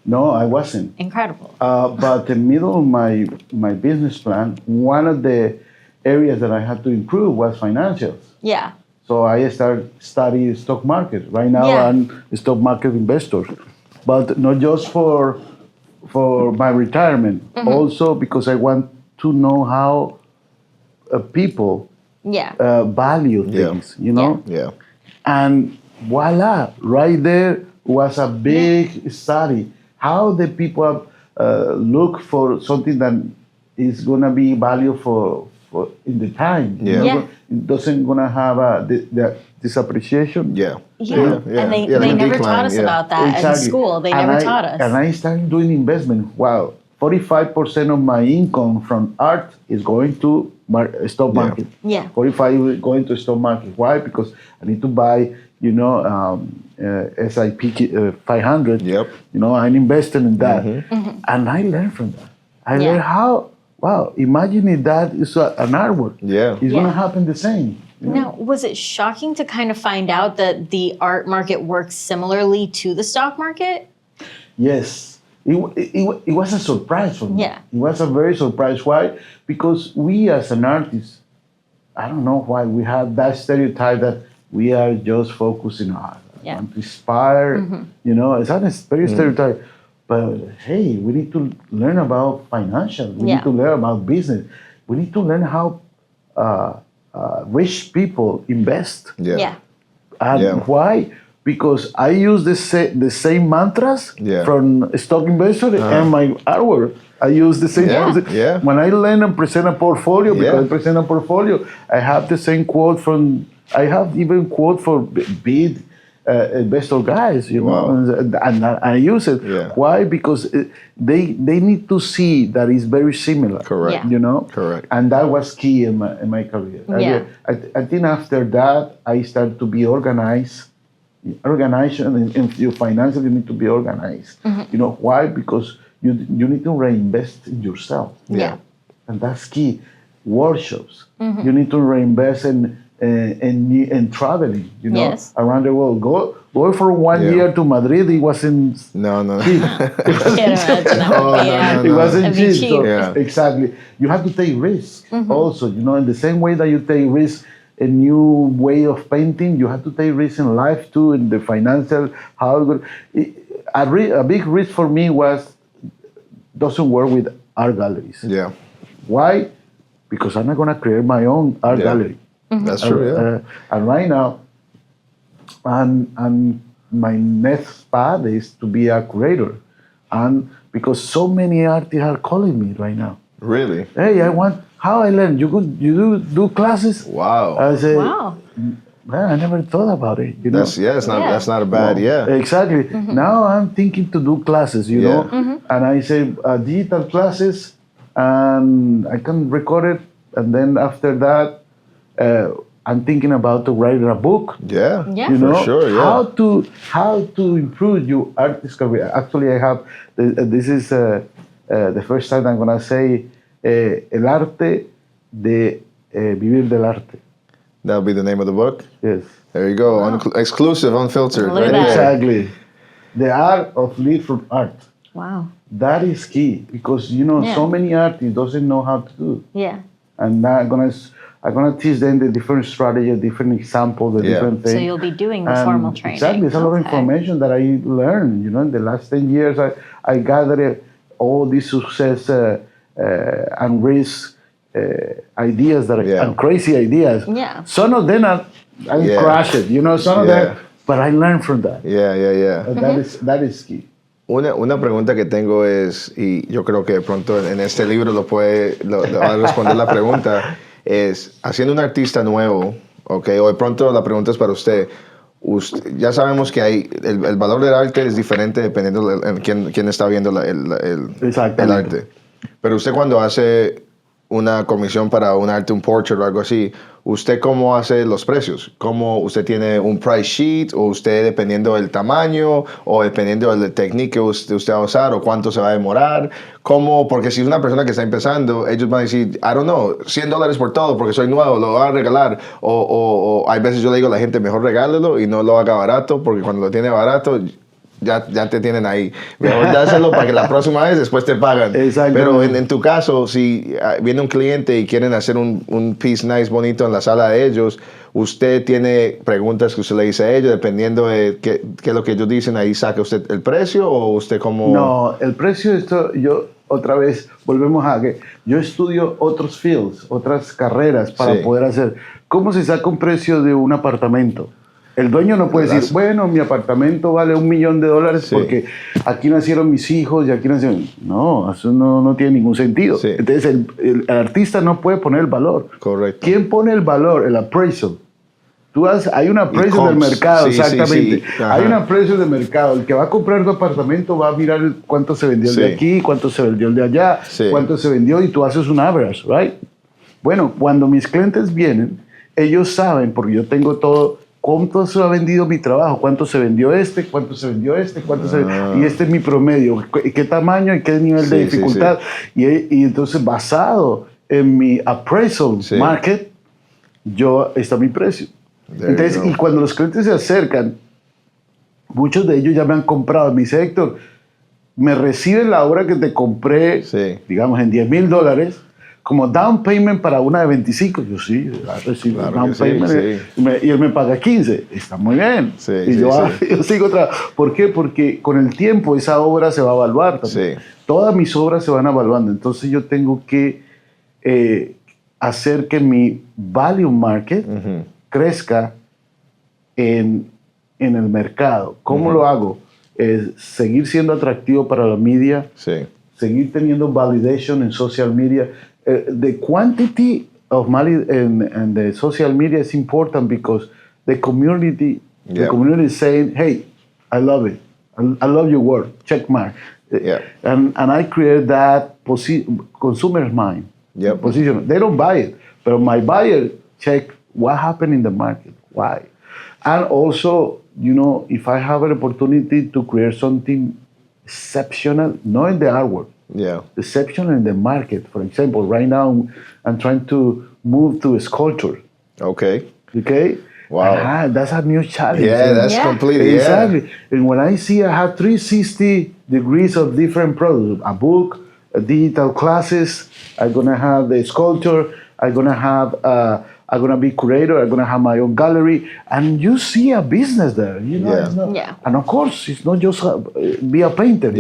No, I wasn't. Incredible. But in the middle of my business plan, one of the areas that I had to improve was financials. Yeah. So I started studying stock market. Right now I'm a stock market investor. But not just for my retirement, also because I want to know how people value things, you know? Yeah. And voila, right there was a big study. How the people look for something that is going to be value for in the time. It doesn't going to have this appreciation. And they never taught us about that in school. They never taught us. And I started doing investment. Wow, 45% of my income from art is going to stock market. 45 is going to stock market. Why? Because I need to buy, you know, SIP 500. Yep. You know, I'm investing in that. And I learned from that. I learned how, wow, imagine if that is an artwork. It's going to happen the same. You know? Now, was it shocking to kind of find out that the art market works similarly to the stock market? Yes. It was a surprise for me. It was a very surprise. Why? Because we as an artist, I don't know why we have that stereotype that we are just focusing on want to inspire. You know, it's not a very stereotype. But hey, we need to learn about financial. We need to learn about business. We need to learn how rich people invest. And why? Because I use the same mantras from stock investor and my artwork. I use the same. When I learn and present a portfolio, because I present a portfolio, I have the same quote from. I have even quote for big investor guys, you know, and I use it. Why? Because they need to see that it's very similar. Correct. You know. Correct. And that was key in my career. I think after that I started to be organized. Organization and your finances, you need to be organized. You know why? Because you need to reinvest in yourself. And that's key. Workshops. You need to reinvest in traveling. You know, around the world. Go for 1 year to Madrid. It wasn't cheap. It wasn't cheap. So, exactly. You have to take risks. Also, you know, in the same way that you take risks. A new way of painting. You have to take risks in life too, in the financial. A big risk for me doesn't work with art galleries. Why? Because I'm not gonna create my own art gallery. That's true. And right now, and my next path is to be a curator, and because so many artists are calling me right now. Really? Hey, I want. How I learned? You do classes? Wow. I say, man, I never thought about it. You know? That's not a bad Exactly. Now I'm thinking to do classes, you know, and I say digital classes and I can record it. And then after that, I'm thinking about to write a book. Yeah, Yeah. You know, for sure. Yeah. how to improve your artist career. Actually, I have this is the first time I'm gonna say el arte de vivir del arte. That'll be the name of the book. Yes. There you go. Exclusive, unfiltered. Look at Right that. there. Exactly. The art of live from art. Wow. That is key because Yeah. so many artists doesn't know how to do. Yeah. And now I'm gonna teach them the different strategy, different examples, the different things. So you'll be doing the formal training. Exactly, it's a lot of information that I learned. In the last 10 years, I gathered all these success and risk ideas and crazy ideas. Yeah. Some of them I crashed it. Some of them, but I learned from that. Yeah. And that is key. Una pregunta que tengo es, y yo creo que de pronto en este libro le va a responder la pregunta, es, haciendo un artista nuevo, ¿ok? O de pronto la pregunta es para usted. Ya sabemos que el valor del arte es diferente dependiendo de quién está viendo el arte. Pero usted cuando hace una comisión para un arte, un portrait o algo así, ¿usted cómo hace los precios? ¿Cómo usted tiene un price sheet? ¿O usted dependiendo del tamaño? ¿O dependiendo de la técnica que usted va a usar? ¿O cuánto se va a demorar? ¿Cómo? Porque si es una persona que está empezando, ellos van a decir, I don't know, $100 por todo porque soy nuevo, lo voy a regalar. O hay veces yo le digo a la gente, mejor regálelo y no lo haga barato porque cuando lo tiene barato, ya te tienen ahí. Mejor dáselo para que la próxima vez después te pagan. Pero en tu caso, si viene un cliente y quieren hacer un piece nice, bonito en la sala de ellos, usted tiene preguntas que usted le dice a ellos, dependiendo de qué es lo que ellos dicen, ahí saca usted el precio o usted como... No, el precio, yo otra vez volvemos a que yo estudio otros fields, otras carreras para poder hacer. ¿Cómo se saca un precio de un apartamento? El dueño no puede decir, bueno, mi apartamento vale $1 millón porque aquí nacieron mis hijos y aquí nacieron... No, eso no tiene ningún sentido. Sí. Entonces, el artista no puede poner el valor. Correcto. ¿Quién pone el valor? El appraisal. Hay un appraisal del mercado, exactamente. Sí. Hay un appraisal del mercado. El que va a comprar tu apartamento va a mirar cuánto se vendió el de aquí, cuánto se vendió el de allá, cuánto se vendió y tú haces un average, right? Bueno, cuando mis clientes vienen, ellos saben, porque yo tengo todo... ¿Cuánto se ha vendido mi trabajo? ¿Cuánto se vendió cuánto se vendió y este es mi promedio? ¿Qué tamaño y qué nivel de dificultad? Y entonces, basado en mi appraisal market, está mi precio. Entonces, y cuando los clientes se acercan, muchos de ellos ya me han comprado. Me dice, Héctor, me reciben la obra que te compré, digamos, en $10,000, como down payment para una de 25. Yo recibo down payment y él me paga 15. Está muy bien. Yo sigo ¿Por qué? Porque con el tiempo esa obra se va a evaluar también. Todas mis obras se van evaluando. Entonces yo tengo que hacer que mi value market crezca en el mercado. ¿Cómo lo hago? Seguir siendo atractivo para la media, seguir teniendo validation en social media. The quantity of money in the social media is important because the community is saying, hey, I love it. I love your work. Check mark. And I create that consumer's mind position. They don't buy it, but my buyer check what happened in the market, why. And also, if I have an opportunity to create something exceptional, not in the artwork, exceptional in the market. For example, right now I'm trying to move to a sculpture. Okay. Wow. That's a new challenge. That's completely. Exactly. And when I see I have 360 degrees of different products, a book, a digital classes, I'm gonna have the sculpture, I'm gonna be curator, I'm gonna have my own gallery, and you see a business there. It's not, and of course, it's not just be a painter.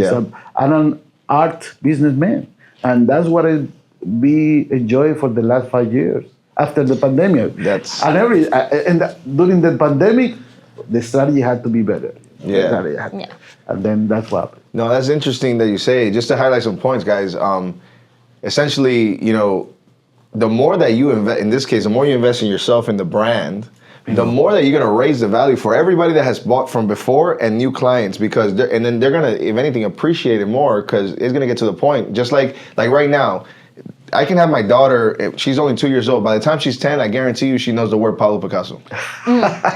I'm an art businessman, and that's what I enjoy for the last 5 years after the pandemic. During the pandemic, the strategy had to be better. And then that's what happened. No, that's interesting that you say. Just to highlight some points, guys. Essentially, the more that you invest, in this case, the more you invest in yourself and the brand, the more that you're going to raise the value for everybody that has bought from before and new clients, because then they're going to, if anything, appreciate it more because it's going to get to the point. Just like right now, I can have my daughter, she's only 2 years old. By the time she's 10, I guarantee you she knows the word Pablo Picasso.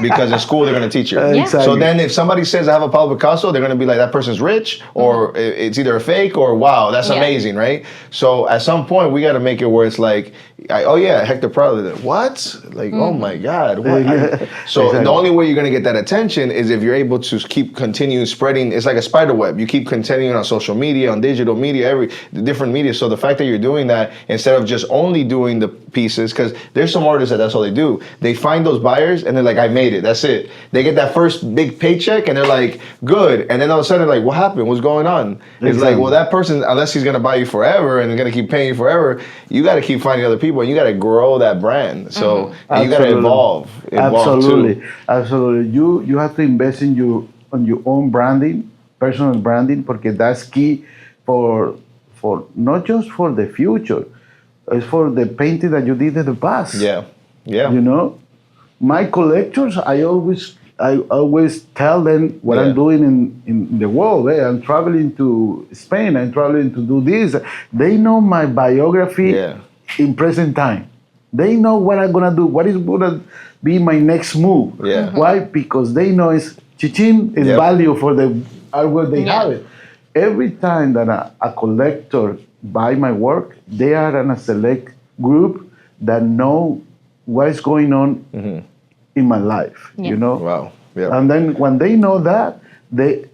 Because in school, they're going to teach her. Yeah. Exactly. So then if somebody says I have a Pablo Picasso, they're going to be like, that person's rich, or it's either a fake, or wow, that's amazing, right? So at some point, we got to make it where it's like, oh yeah, Héctor Prado. What? Like, oh my God. What? So Exactly. the only way you're going to get that attention is if you're able to keep continuing spreading. It's like a spider web. You keep continuing on social media, on digital media, the different media. So the fact that you're doing that, instead of just only doing the pieces, because there's some artists that's all they do. They find those buyers and they're like, I made it, that's it. They get that first big paycheck and they're like, good. And then all of a sudden, like, what happened? What's going on? It's like, well, that person, unless he's gonna buy you forever and gonna keep paying you forever, you gotta keep finding other people and you gotta grow that brand. So and you gotta evolve Absolutely. too. Absolutely. You have to invest in your own branding, personal branding, because that's key for not just for the future, it's for the painting that you did in the past. Yeah. Yeah. You know, my collectors, I always tell them what I'm doing in the world. I'm traveling to Spain. I'm traveling to do this. They know my biography in present time. They know what I'm gonna do. What is gonna be my next move? Yeah. Why? Because they know it's Chichin is value for the artwork they have it. Every time that a collector buy my work, they are in a select group that know what is going on in my life. You know. Wow. Yeah. And then when they know that, they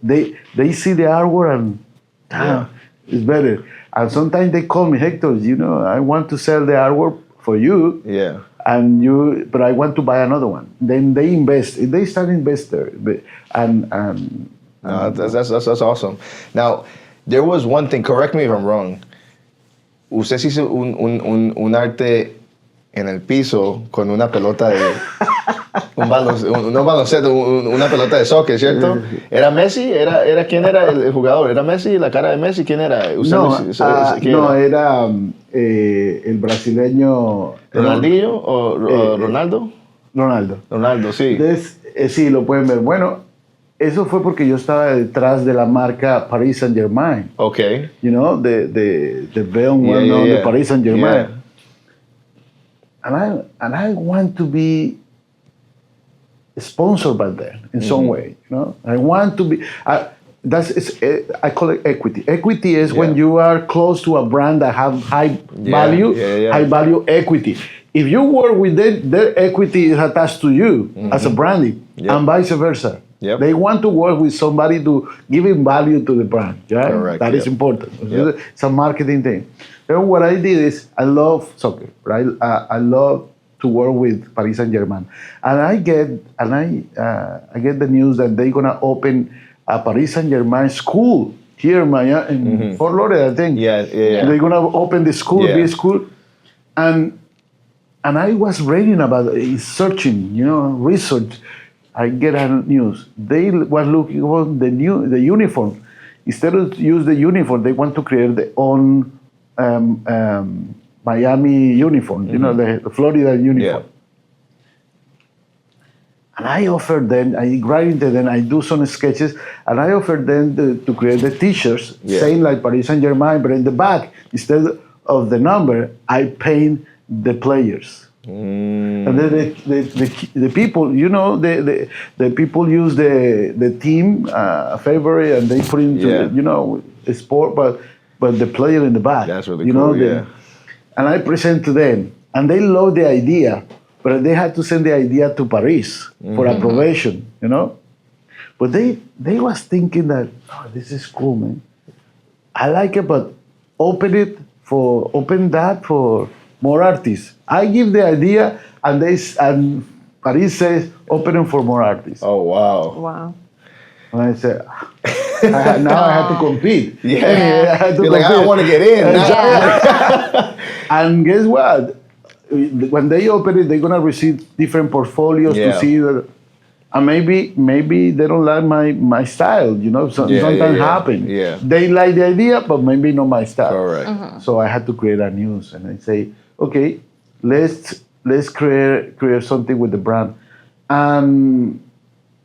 see the artwork and it's better. And sometimes they call me, Hector, you know, I want to sell the artwork for you. Yeah. But I want to buy another one. Then they invest. They start investor. That's awesome. Now, there was one thing. Correct me if I'm wrong. Usted hizo un arte en el piso con una pelota de no baloncesto, una pelota de soccer, ¿cierto? ¿Era Messi? ¿Era quién era el jugador? ¿Era Messi? ¿La cara de Messi? ¿Quién era? No, era el brasileño. ¿Ronaldinho o Ronaldo? Ronaldo, sí. Entonces, sí, lo pueden ver. Bueno, eso fue porque yo estaba detrás de la marca Paris Saint-Germain. Okay. You know, the well-known the Paris Saint-Germain. Yeah. And I want to be sponsored by them in some way. You know, I want to be. I call it equity. Equity is when you are close to a brand that have high value, high value equity. If you work with them, their equity is attached to you as a branding, and vice versa. Yep. They want to work with somebody to give him value to the brand. Right? Correct. That is important. Yep. It's a marketing thing. Then what I did is I love soccer. Right? I love to work with Paris Saint-Germain, and I get the news that they're gonna open a Paris Saint-Germain school here in Miami, in Fort Lauderdale, I think. Yeah. They're gonna open the school, big school, and I was reading about it, searching, research. I get a news. They were looking for the uniform. Instead of use the uniform, they want to create their own Miami uniform. The Florida uniform. Yeah. And I offered them. I write into them. I do some sketches, and I offered them to create the T-shirts, saying like Paris Saint-Germain, but in the back, instead of the number, I paint the players. And then the people, the people use the team favorite, and they put into the sport, but the player in the back. That's really cool. And I present to them, and they love the idea, but they had to send the idea to Paris for approbation. But they was thinking that this is cool, man. I like it, but open that for more artists. I give the idea, and Paris says, open it for more artists. Oh, wow. Wow. And I said, now I have to compete. Yeah. You're like, I want to get in. And guess what? When they open it, they're going to receive different portfolios to see that. And maybe they don't like my style, sometimes happen. Yeah. They like the idea, but maybe not my style. Correct. So I had to create a news, and I say, okay, let's create something with the brand. And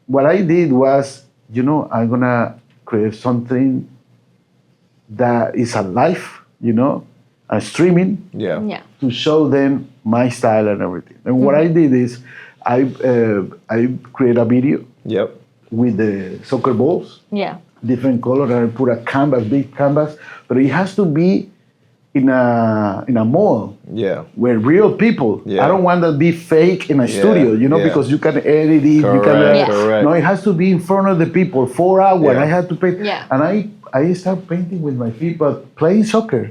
what I did was, I'm gonna create something that is alive, and streaming Yeah. to show them my style and everything. And what I did is I create a video Yep. with the soccer balls, Yeah. different color, and I put a canvas, big canvas, but it has to be in a mall Yeah. where real people. Yeah. I don't want to be fake in a studio, yeah. because you can edit it. Correct, You can, Yes. correct. No, it has to be in front of the people. 4 hours. Yeah. I had to paint, Yeah. and I start painting with my feet, but playing soccer.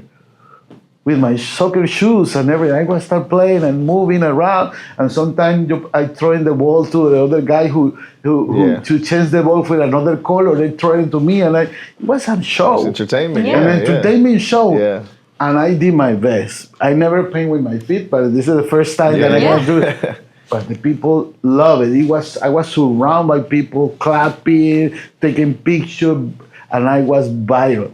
With my soccer shoes and everything, I would start playing and moving around. And sometimes I throw in the ball to the other guy who Yeah. to change the ball with another color. They throw it to me, and it was a show, It's entertainment. Yeah. an Yeah. entertainment show. Yeah. And I did my best. I never paint with my feet, but this is the first time that I Yeah. can do it. But the people love it. I was surrounded by people clapping, taking pictures, and I was viral.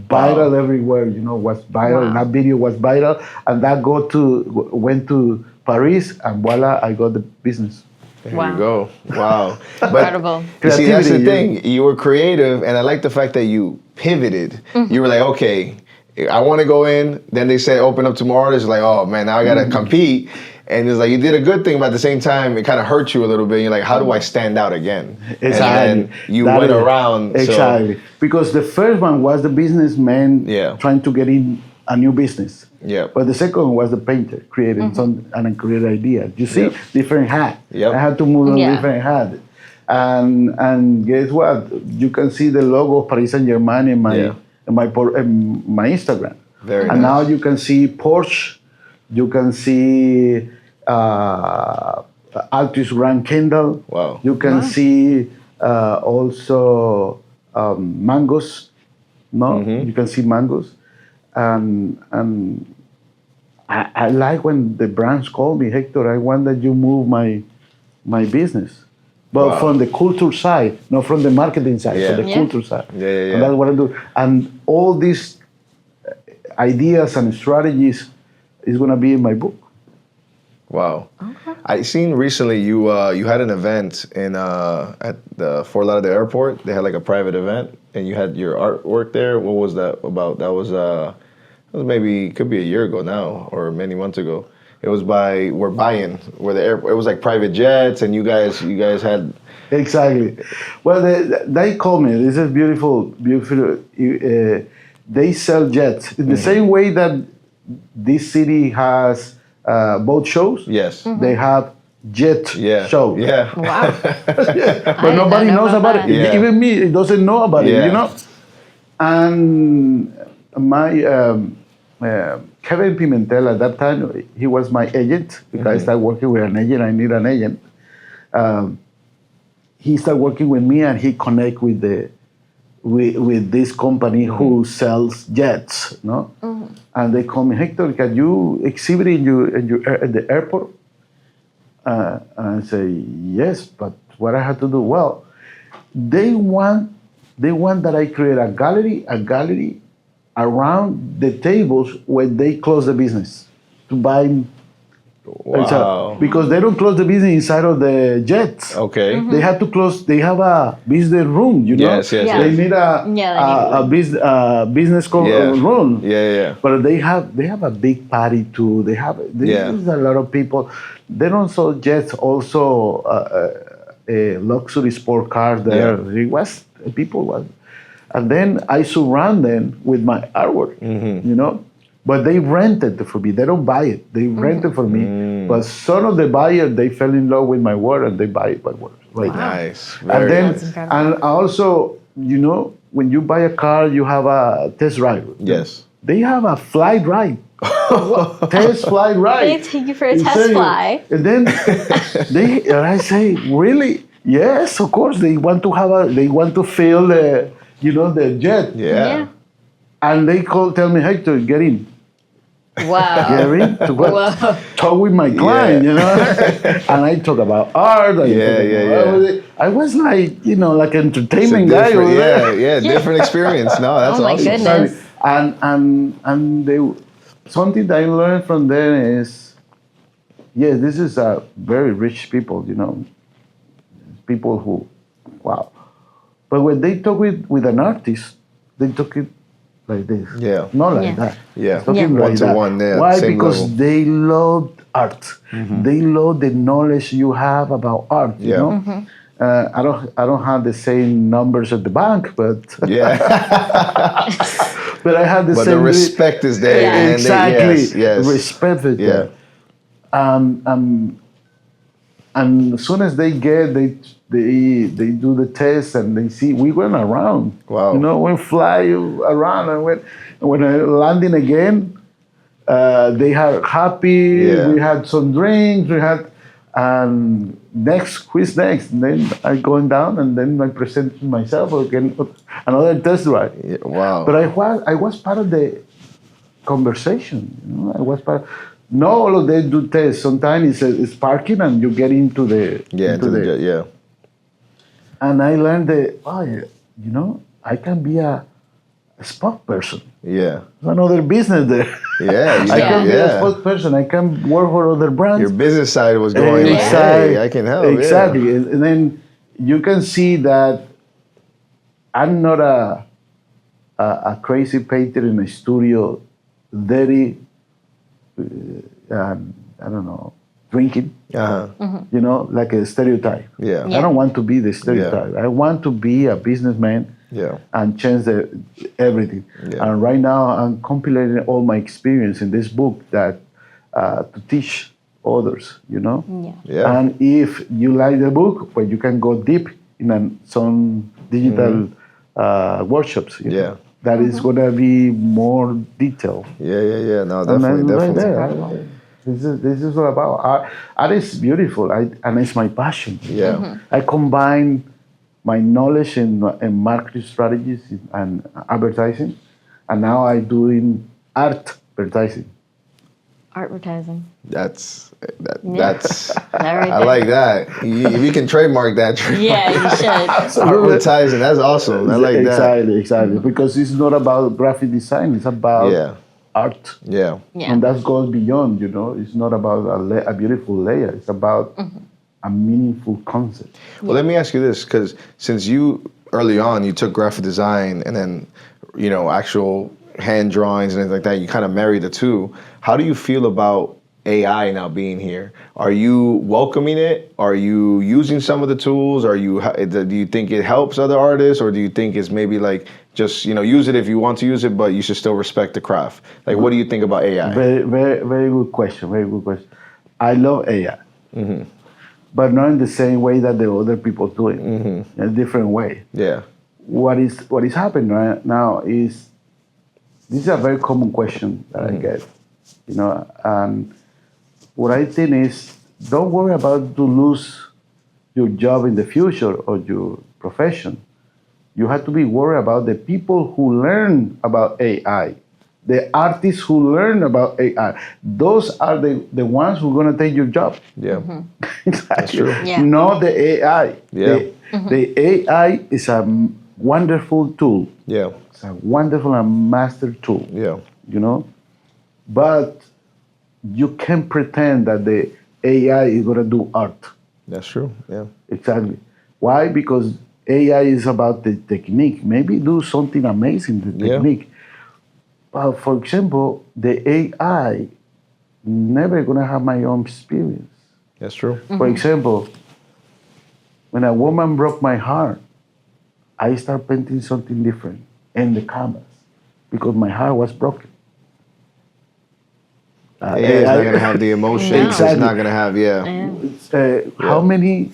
Viral everywhere, was viral. Wow. That video was viral, and that went to Paris, and voila, I got the business. There Wow. you go. Wow. Incredible. You see, that's the Creativity, thing. You were creative, and I like the fact that you pivoted. You were like, okay, I want to go in. Then they said open up tomorrow. It's like, oh man, now I gotta compete. And it's like you did a good thing, but at the same time, it kind of hurt you a little bit. You're like, how do I stand out again? Exactly. And then you That went is- around. Exactly. Because the first one was the businessman Yeah. trying to get in a new business. Yeah. But the second one was the painter creating some and create idea. You see, Yep. different hat. Yep. I had to move on Yeah. different hat. And guess what? You can see the logo of Paris Saint Germain in my Yeah. in my Instagram. Very and now nice. you can see Porsche. You can see Altus Grand Kendall. Wow. You can see also mangoes. No, you can see mangoes, and I like when the brands call me, Hector. I want that you move my business, but Wow. from the culture side, not from the marketing side, Yeah. from the Yeah. culture side. Yeah. And that's what I do. And all these ideas and strategies is gonna be in my book. Wow. I seen recently you had an event in at the Fort Lauderdale airport. They had like a private event, and you had your artwork there. What was that about? That was maybe could be a year ago now or many months ago. It was by where the airport. It was like private jets, and you guys had. Exactly. Well, they call me. This is beautiful. They sell jets in the same way that this city has boat shows. Yes. They have jet Yeah. shows. Yeah. Wow. But nobody know knows about that. it. Yeah. Even me, it doesn't know about it. Yeah. And my Kevin Pimentel at that time, he was my agent because I started working with an agent. I need an agent. He started working with me, and he connect with this company who sells jets, no? And they call me, Hector, can you exhibit at the airport? And I say, yes, but what I have to do? Well, they want that I create a gallery around the tables when they close the business to buy. Wow. Because they don't close the business inside of the jets. Okay. They have to close. They have a business room, Yes, yes, Yeah. They need Yeah, they need a business Yeah. room. Yeah. But they have a big party too. There's a lot of people. They don't sell jets. Also, a luxury sport cars there. Yeah. People was, and then I surround them with my artwork. But they rented it for me. They don't buy it. They rent it for me. But some of the buyers, they fell in love with my work and they buy my work. Right. Nice. And Very then, That's incredible. and also, when you buy a car, you have a test ride. Yes. They have a flight ride. Test flight ride. They take you for a In test serio. fly. And then and I say, really? Yes, of course. They want to feel the jet. Yeah. And they tell me, Hector, get in. Wow. Get in to what? Whoa. Talk with my client, And I talk about art. I was like, like entertainment guy over there. Yeah, different experience. No, that's Oh my awesome. goodness. And something that I learned from them is, yes, this is a very rich people, people who, wow. But when they talk with an artist, they talk it like this. Yeah. Not like Yeah. that. Yeah. It's talking Yeah. like that. One-to-one, yeah, Why? same Because level. they love art. They love the knowledge you have about art. You Yeah. know. I don't have the same numbers at the bank, but Yeah. but I have the But same. the respect is there. Yeah. And they- Exactly. yes. Respect is Yeah. there. And as soon as they they do the test and they see we went around. Wow. You know, we fly around and when I landing again, they are happy. Yeah. We had some drinks. We had and who's next? And then I going down and then I present myself again another test drive. Yeah, wow. But I was part of the conversation. You know, I was part. No, all of them do tests. Sometimes it's parking and you get into the yeah. And I learned that you know, I can be a spokesperson. Yeah. There's another business there. Yeah. I can be a yeah. spokesperson. I can work for other brands. Your business side was going, like, Exactly. hey, I can help. Exactly. Yeah. And then you can see that I'm not a crazy painter in a studio, very, I don't know, drinking, Uh-huh. you know, like a stereotype. Yeah. I don't want to be the stereotype. I want to be a businessman Yeah. and change everything. Yeah. And right now I'm compiling all my experience in this book that to teach others, you know. Yeah. Yeah. And if you like the book, well, you can go deep in some digital workshops. You know, Yeah. that is gonna be more detailed. Yeah. No, And definitely, then right definitely. there, this is all about art. Art is beautiful, and it's my passion. Yeah. I combine my knowledge in marketing strategies and advertising, and now I doing art advertising. Advertising. That's Yeah. That right I there. like that. We can trademark that. Yeah, you should. Advertising. That's awesome. I like that. Exactly. Because it's not about graphic design; it's about Yeah. art. Yeah. Yeah. And that goes beyond, you know. It's not about a beautiful layer. It's about a meaningful concept. Well, let me ask you this, because since you early on you took graphic design and then, you know, actual hand drawings and things like that, you kind of married the two. How do you feel about AI now being here? Are you welcoming it? Are you using some of the tools? Do you think it helps other artists, or do you think it's maybe like just, you know, use it if you want to use it, but you should still respect the craft? Like, what do you think about AI? Very, very, very good question. Very good question. I love AI, but not in the same way that the other people do it. In a different way. Yeah. What is happening right now is this is a very common question that I get. You know, and what I think is don't worry about to lose your job in the future or your profession. You have to be worried about the people who learn about AI, the artists who learn about AI. Those are the ones who are going to take your job. Yeah. Exactly. true. Yeah. Not the AI. Yeah. The AI is a wonderful tool. Yeah. It's a wonderful and master tool. Yeah. You know, but you can't pretend that the AI is going to do art. That's true. Yeah. Exactly. Why? Because AI is about the technique. Maybe do something amazing, the Yeah. technique. But for example, the AI never going to have my own experience. That's true. For example, when a woman broke my heart, I start painting something different in the canvas because my heart was broken. AI is not going to have the emotion. No. It's Exactly. not going to have, How many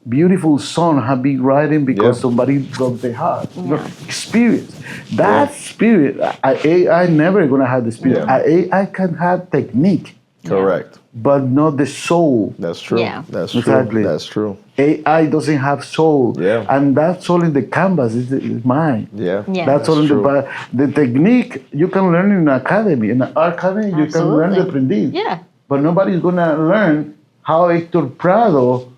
beautiful songs have been written because Yeah. somebody broke their heart? You know, experience. That spirit, AI never going to have the spirit. Yeah. AI can have technique, Correct. but not the soul. That's true. Yeah. That's true. Exactly. That's true. AI doesn't have soul. Yeah. And that soul in the canvas is mine. Yeah. Yeah. That's all in true. the technique you can learn in an academy. In an art academy, you can learn the Absolutely. aprendiz. Yeah. But nobody's gonna learn how Héctor Prado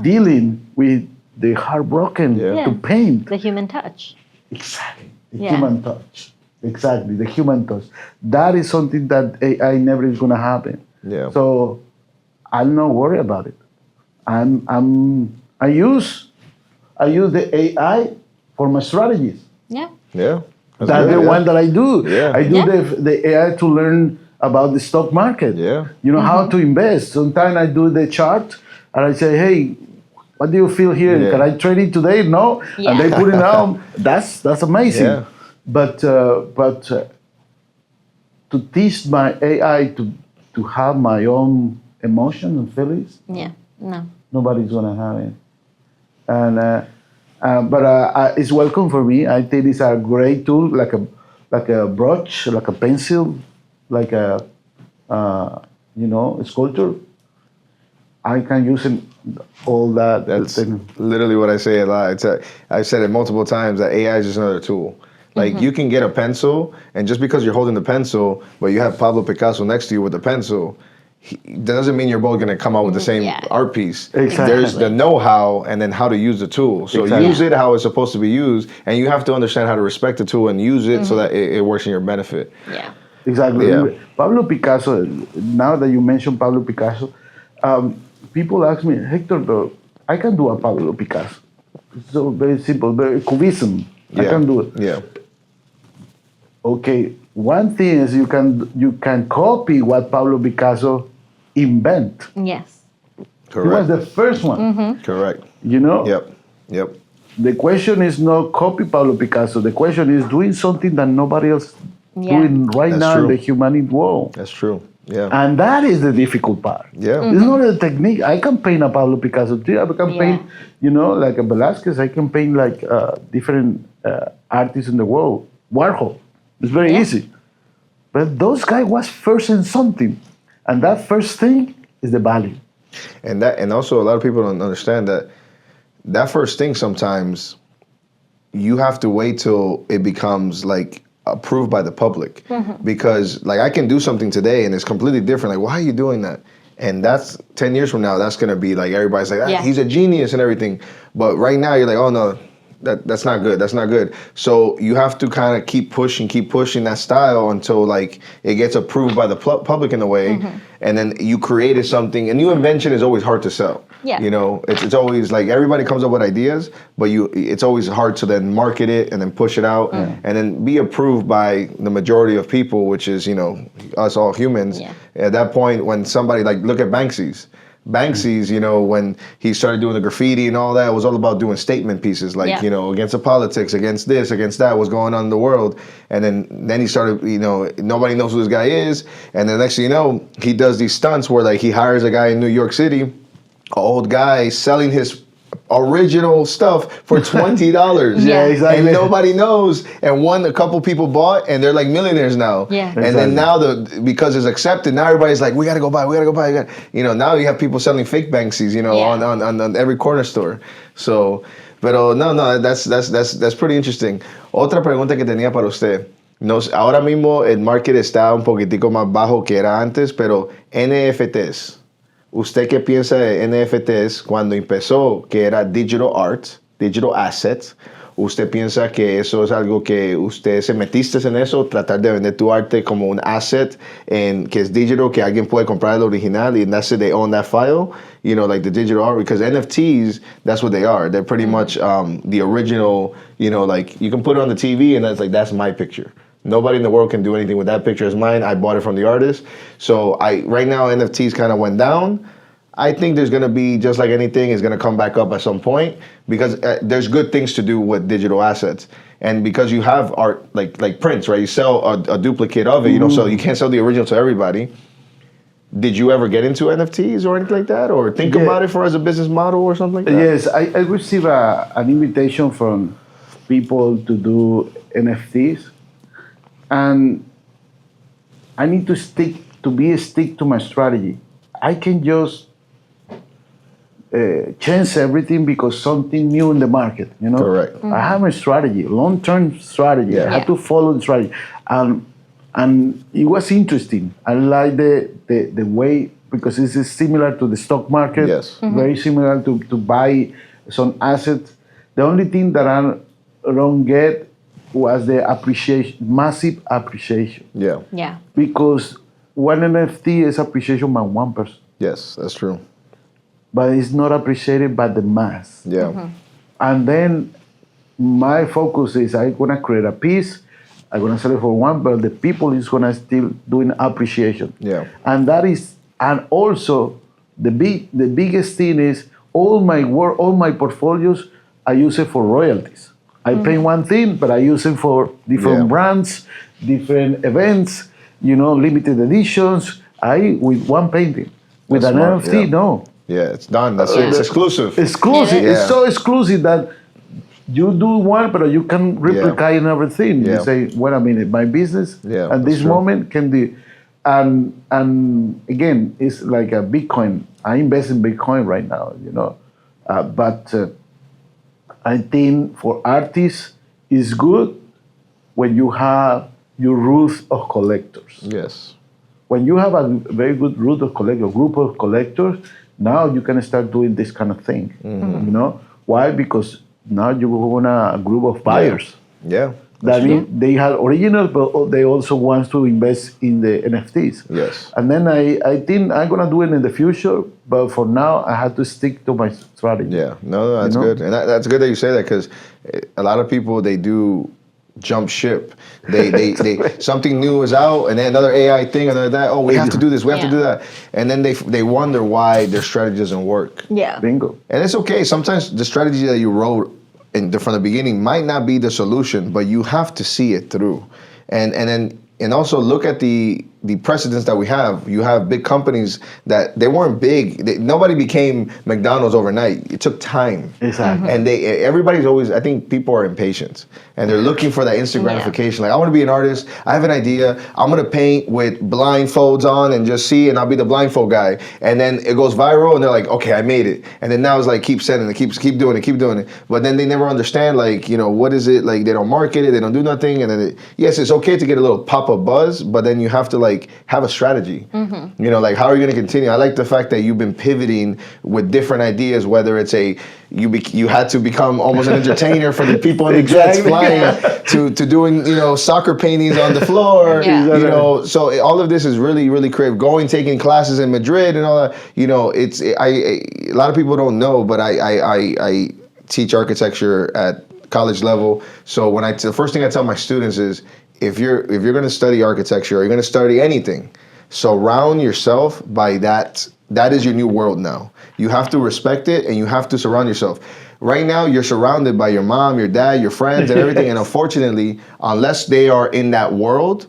dealing with the heartbroken Yeah. to paint. The human touch. Exactly. The Yeah. human touch. Exactly. The human touch. That is something that AI never is gonna happen. Yeah. So I'm not worried about it. I use the AI for my strategies. Yeah. Yeah. That's the one that I do. Yeah. I do the AI to learn about the stock market. Yeah. You know, how to invest. Sometimes I do the chart and I say, hey, what do you feel here? Yeah. Can I trade it today? No. Yeah. And they put it down. That's amazing. Yeah. But to teach my AI to have my own emotions and feelings, Yeah. No. nobody's gonna have it. And but it's welcome for me. I think it's a great tool, like a brush, like a pencil, like a sculpture. I can use it, all that. That's literally what I say a lot. I've said it multiple times that AI is just another tool. Like you can get a pencil, and just because you're holding the pencil, but you have Pablo Picasso next to you with the pencil, that doesn't mean you're both going to come out with the same art piece. Exactly. There's the know-how and then how to use the tool. So use it how it's supposed to be used, and you have to understand how to respect the tool and use it so that it works in your benefit. Yeah. Exactly. Yeah. Pablo Picasso, now that you mentioned Pablo Picasso, people ask me, Hector, bro, I can do a Pablo Picasso. It's so very simple, very cubism. I can do it. Yeah. Okay, one thing is you can copy what Pablo Picasso invent. Yes. He was Correct. the first one. Correct. You know? Yep. The question is not copy Pablo Picasso. The question is doing something that nobody else doing right That's now true. in the humanity world. That's true. Yeah. And that is the difficult part. Yeah. It's not a technique. I can paint a Pablo Picasso too. I can paint, like a Velázquez. I can paint like different artists in the world. Warhol. It's very easy. But those guy was first in something. And that first thing is the value. And also a lot of people don't understand that first thing sometimes you have to wait till it becomes like approved by the public. Because like I can do something today and it's completely different. Like, why are you doing that? And that's 10 years from now, that's gonna be like everybody's like, he's a genius and everything. But right now you're like, oh no, that's not good. That's not good. So you have to kind of keep pushing that style until like it gets approved by the public in a way, and then you created something. A new invention is always hard to sell. Yeah. You know, it's always like everybody comes up with ideas, but it's always hard to then market it and then push it out and then be approved by the majority of people, which is us all humans. Yeah. At that point, when somebody like look at Banksy's, when he started doing the graffiti and all that, it was all about doing statement pieces, like, against the politics, against this, against that, what's going on in the world. And then he started, nobody knows who this guy is. And the next thing you know, he does these stunts where like he hires a guy in New York City, an old guy selling his original stuff for $20. Yeah, exactly. And nobody knows. And a couple people bought, and they're like millionaires now. Yeah. And then now because it's accepted, now everybody's like, we gotta go buy. Now you have people selling fake Banksys, on every corner store. So, pero no, that's pretty interesting. Otra pregunta que tenía para usted. Ahora mismo el market está un poquitico más bajo que era antes, pero NFTs. ¿Usted qué piensa de NFTs cuando empezó, que era digital art, digital assets? ¿Usted piensa que eso es algo que usted se metiste en eso, tratar de vender tu arte como un asset que es digital, que alguien puede comprar el original y that's it, they own that file? Like the digital art, because NFTs, that's what they are. They're pretty much the original, like you can put it on the TV and that's my picture. Nobody in the world can do anything with that picture as mine. I bought it from the artist. So right now NFTs kind of went down. I think there's going to be, just like anything, is going to come back up at some point, because there's good things to do with digital assets. And because you have art like prints, right? You sell a duplicate of it, so you can't sell the original to everybody. Did you ever get into NFTs or anything like that, or think about it as a business model or something like that? Yes, I received an invitation from people to do NFTs. And I need to stick to my strategy. I can just change everything because something new in the market, Correct. I have a strategy, long-term strategy. Yeah. I have to follow the strategy. And it was interesting. I like the way, because this is similar to the stock market. Yes. Very similar to buy some assets. The only thing that I don't get was the massive appreciation. Yeah. Yeah. Because one NFT is appreciation by one person, Yes, that's true. but it's not appreciated by the mass. Yeah. And then my focus is I'm gonna create a piece, I'm gonna sell it for one, but the people is gonna still doing appreciation. Yeah. And that is, and also the biggest thing is all my work, all my portfolios, I use it for royalties. I paint one thing, but I use it for different brands, different events, limited editions. With one painting. With That's an smart, NFT, no. Yeah, it's done. That's it. It's exclusive. Exclusive. Yeah. It's so exclusive that you do one, but you can replicate everything. Yeah. You say, "Wait a minute, my business at this moment can do," and again, it's like a Bitcoin. I invest in Bitcoin right now, but I think for artists, it's good when you have your root of collectors. Yes. When you have a very good root of collectors, group of collectors, now you can start doing this kind of thing. Why? Because now you own a group of buyers. Yeah. That means they have originals, but they also want to invest in the NFTs. Yes. And then I think I'm gonna do it in the future, but for now I have to stick to my strategy. Yeah, no, that's good, and that's good that you say that, because a lot of people, they do jump ship. They something new is out, and then another AI thing, another that. Oh, we have to do this, we have to do that, and then they wonder why their strategy doesn't work. Yeah. Bingo. And it's okay. Sometimes the strategy that you wrote from the beginning might not be the solution, but you have to see it through, and also look at the precedents that we have. You have big companies that they weren't big. Nobody became McDonald's overnight. It took time. Exactly. And everybody's always, I think people are impatient and they're looking for that instant gratification. Like, I want to be an artist. I have an idea. I'm going to paint with blindfolds on and just see, and I'll be the blindfold guy. And then it goes viral and they're like, okay, I made it. And then now it's like, keep sending it, keep doing it. But then they never understand, like, what is it? Like, they don't market it. They don't do nothing. And then yes, it's okay to get a little pop of buzz, but then you have to have a strategy. Like, how are you going to continue? I like the fact that you've been pivoting with different ideas, whether it's you had to become almost an entertainer for the people in the jets flying to doing, soccer paintings on the floor, so all of this is really, really creative. Taking classes in Madrid and all that, a lot of people don't know, but I teach architecture at college level. So the first thing I tell my students is, if you're going to study architecture or you're going to study anything, surround yourself by that. That is your new world now. You have to respect it, and you have to surround yourself. Right now, you're surrounded by your mom, your dad, your friends, and everything. And unfortunately, unless they are in that world,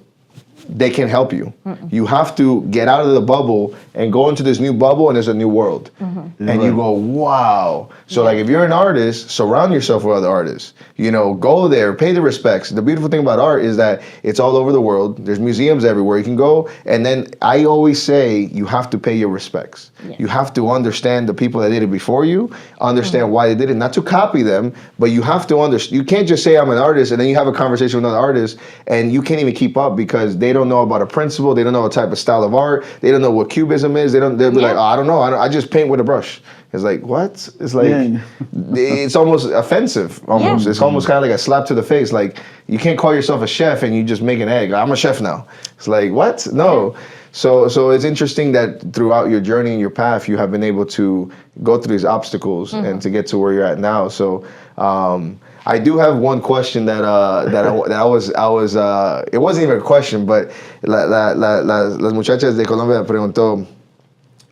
they can't help you. You have to get out of the bubble and go into this new bubble, and there's a new world. And you go, wow. So like, if you're an artist, surround yourself with other artists. Go there, pay the respects. The beautiful thing about art is that it's all over the world. There's museums everywhere you can go. And then I always say, you have to pay your respects. You have to understand the people that did it before you, understand why they did it, not to copy them, but you have to understand. You can't just say, I'm an artist, and then you have a conversation with another artist, and you can't even keep up because they don't know about a principle. They don't know what type of style of art. They don't know what cubism is. They'll be like, oh, I don't know. I just paint with a brush. It's like, what? It's like, it's almost offensive, almost. It's almost kind of like a slap to the face. Like, you can't call yourself a chef and you just make an egg. I'm a chef now. It's like, what? No. So it's interesting that throughout your journey and your path, you have been able to go through these obstacles and to get to where you're at now. So I do have one question that I was it wasn't even a question, but las muchachas de Colombia me preguntó,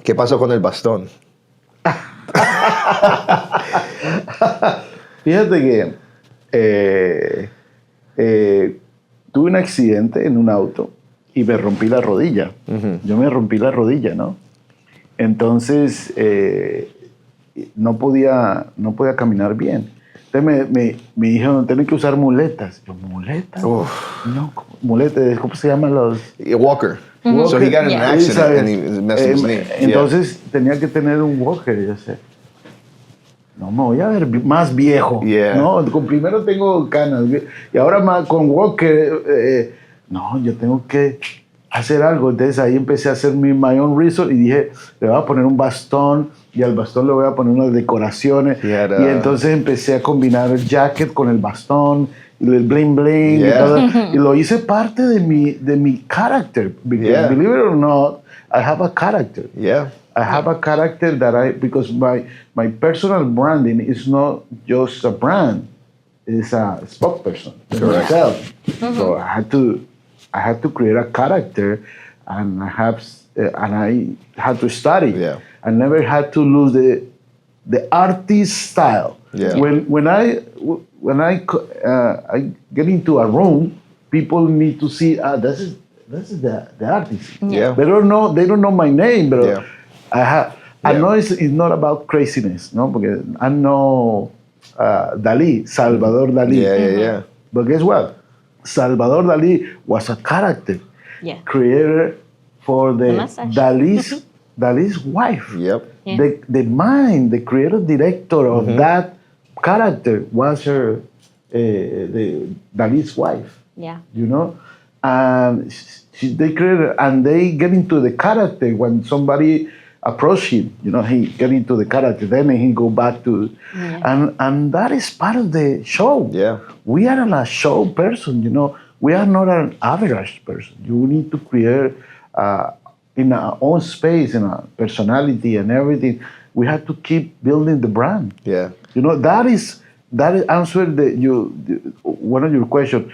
¿qué pasó con el bastón? Fíjate que tuve un accidente en un auto y me rompí la rodilla. Yo me rompí la rodilla, ¿no? Entonces no podía caminar bien. Entonces me dijeron, tienen que usar muletas. Yo, ¿muletas? No, muletas, ¿cómo se llaman los? Walker. So he got in an accident and he messed his knee. Entonces tenía que tener un walker. Y yo sé, no me voy a ver más viejo. ¿No? Primero tengo canas y ahora más con walker. No, yo tengo que hacer algo. Entonces ahí empecé a hacer my own research y dije, le voy a poner un bastón y al bastón le voy a poner unas decoraciones. Y entonces empecé a combinar el jacket con el bastón y el bling bling y lo hice parte de mi character. Because believe it or not, I have a character. I have a character that because my personal branding is not just a brand. is a spokesperson for Correct. myself. So I had to create a character, and I had to study. Yeah. I never had to lose the artist style. Yeah. When I get into a room, people need to see this is the artist. Yeah. They don't know my name, but Yeah. I know it's not about craziness, no, because I know Dalí, Salvador Dalí. Yeah. But guess what? Salvador Dalí was a character Yeah. created for the mustache. Dalí's wife. Yep. Yeah. The mind, the creative director of that character was the Dalí's wife. Yeah. You know, and they created, and they get into the character when somebody approach him. You know, he get into the character, then he go back to, and that is part of the show. Yeah. We are a show person. You know, we are not an average person. You need to create in our own space, in our personality and everything. We have to keep building the brand. Yeah. You know, that is answer one of your questions.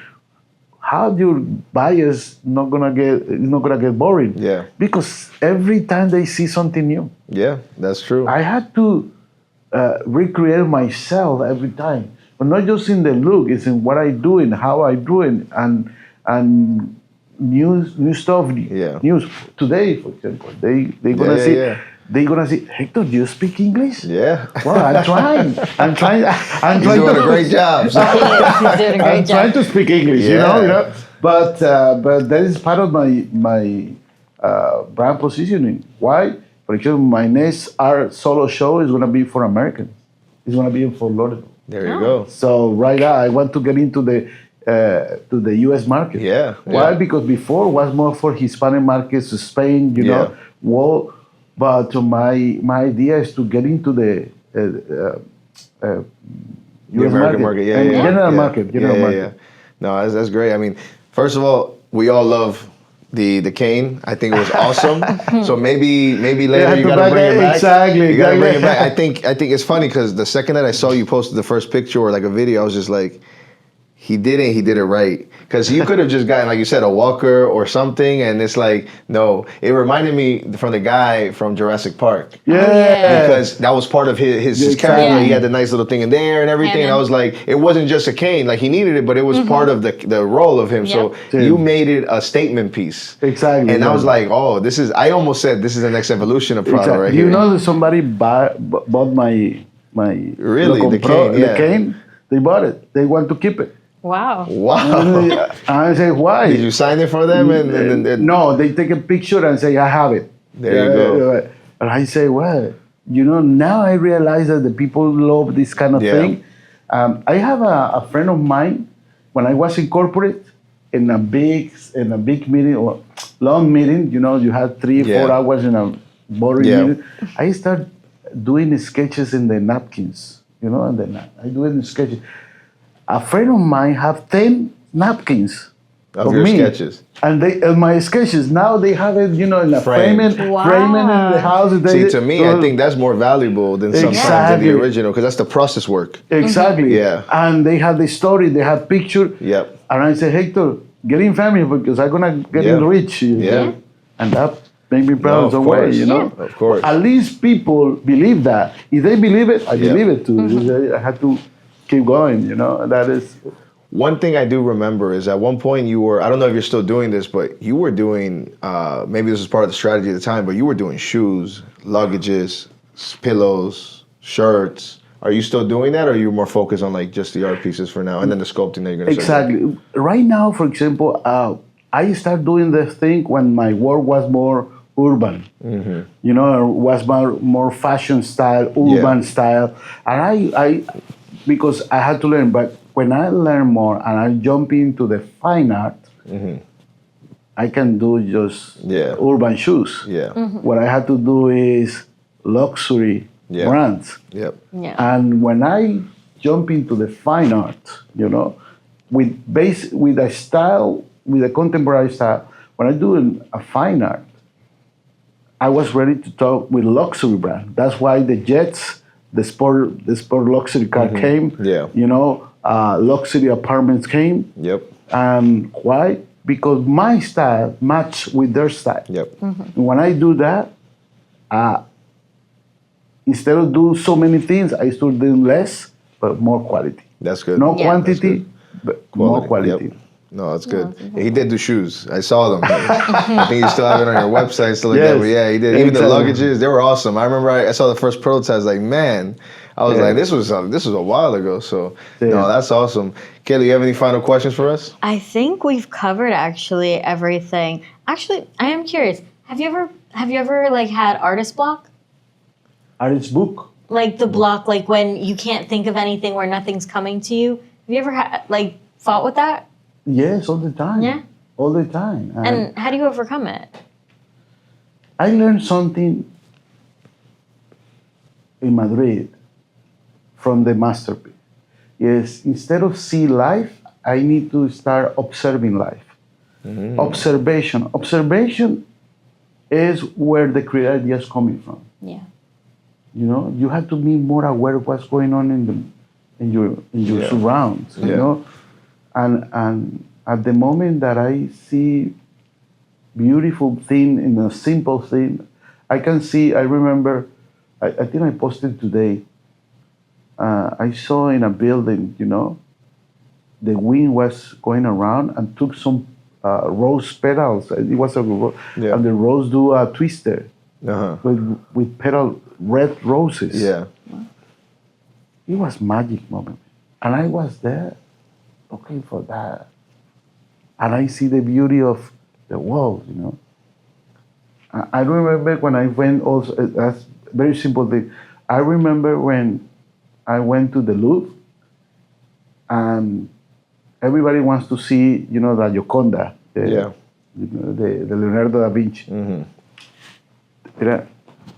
How your buyers not gonna get boring? Yeah. Because every time they see something new, Yeah, that's true. I had to recreate myself every time, but not just in the look. It's in what I do and how I do it, and new stuff. Yeah. News today, for example, they gonna see. Yeah. They're gonna say, Hector, do you speak English? Yeah. Well, I'm trying. I'm trying He's doing a great job. So. He's doing a great I'm job. trying to speak English, you know. But that is part of my brand positioning. Why? For example, my next art solo show is gonna be for Americans. It's gonna be in Fort Lauderdale. There you go. So right now, I want to get into the U.S. market. Yeah. Why? Yeah. Because before was more for Hispanic markets, Spain, you know. Well, but my idea is to get into the U.S. American market. Yeah, and yeah, general yeah. market. General market. Yeah. No, that's great. I mean, first of all, we all love the cane. I think it was awesome. So maybe later you gotta bring it back. Exactly. You gotta bring it back. I think it's funny because the second that I saw you posted the first picture or like a video, I was just like, he did it right. Because you could have just gotten, like you said, a walker or something, and it's like, no. It reminded me from the guy from Jurassic Park. Yeah. Because that was part of his character. Yeah. He had the nice little thing in there and everything. And I was like, it wasn't just a cane. Like, he needed it, but it was part of the role of him. So you made it a statement piece. Exactly. And I was like, oh, I almost said this is the next evolution of Prado right You here. know that somebody bought my Really? Loco The Pro, cane, yeah. the cane? They bought it. They want to keep it. Wow. Wow. And I say, why? Did you sign it for them? And No, they take a picture and say, I have it. There you go. And I say, well, you know, now I realize that the people love this kind of thing. I have a friend of mine, when I was in corporate, in a big meeting or long meeting, you know, you had 3-4 hours in a boring meeting. I start doing sketches in the napkins, you know, and then I do it in sketches. A friend of mine have 10 napkins of of your me. sketches. And my sketches, now they have it, you know, in a Framed. framing Wow. in the house. See, to me, I think that's more valuable than sometimes Exactly. the original, because that's the process work. Exactly. Yeah. And they have the story, they have picture. Yep. And I say, Hector, get in family because I'm gonna get in rich. Yeah. And that made me proud No, of some of way, course. you know? Yeah. Of course. At least people believe that. If they believe it, I believe it too. I had to keep going, you know? That is. One thing I do remember is at one point you were, I don't know if you're still doing this, but you were doing, maybe this was part of the strategy at the time, but you were doing shoes, luggages, pillows, shirts. Are you still doing that, or are you more focused on like just the art pieces for now and then the sculpting that you're going to start doing? Exactly. Right now, for example, I started doing this thing when my work was more urban. You know, was more fashion style, urban style. And I because I had to learn, but when I learn more and I jump into the fine art, I can do just urban shoes. Yeah. What I had to do is luxury brands. Yep. Yeah. And when I jump into the fine art, you know, with a style, with a contemporary style, when I do a fine art, I was ready to talk with luxury brand. That's why the Jets, the sport luxury car came. Yeah. You know, luxury apartments came. Yep. And why? Because my style matched with their style. Yep. And when I do that, instead of doing so many things, I start doing less, but more quality. That's good. No Yeah. quantity, but more quality. Yep. No, that's good. He did do shoes. I saw them. I think you still have it on your website. Still like that. But yeah, he did. Even the luggages, they were awesome. I remember I saw the first prototypes. Like, man, I was like, this was a while ago. So no, that's awesome. Kayla, you have any final questions for us? I think we've covered actually everything. Actually, I am curious. Have you ever like had artist block? Artist book. Like the block, like when you can't think of anything where nothing's coming to you. Have you ever fought with that? Yes, all the time. Yeah? All the time. And how do you overcome it? I learned something in Madrid from the masterpiece. Yes, instead of see life, I need to start observing life. Mm-hmm. Observation is where the creative idea is coming from. Yeah. You know, you have to be more aware of what's going on in your surrounds. You know, and at the moment that I see beautiful thing in a simple thing, I can see. I remember, I think I posted today. I saw in a building, you know, the wind was going around and took some rose petals. It was and the rose do a twister with petal red roses. Yeah, it was magic moment, and I was there looking for that, and I see the beauty of the world. You know, I remember when I went also. That's very simple thing. I remember when I went to the Louvre, and everybody wants to see, you know, the Gioconda, the Leonardo da Vinci. Mm-hmm. There are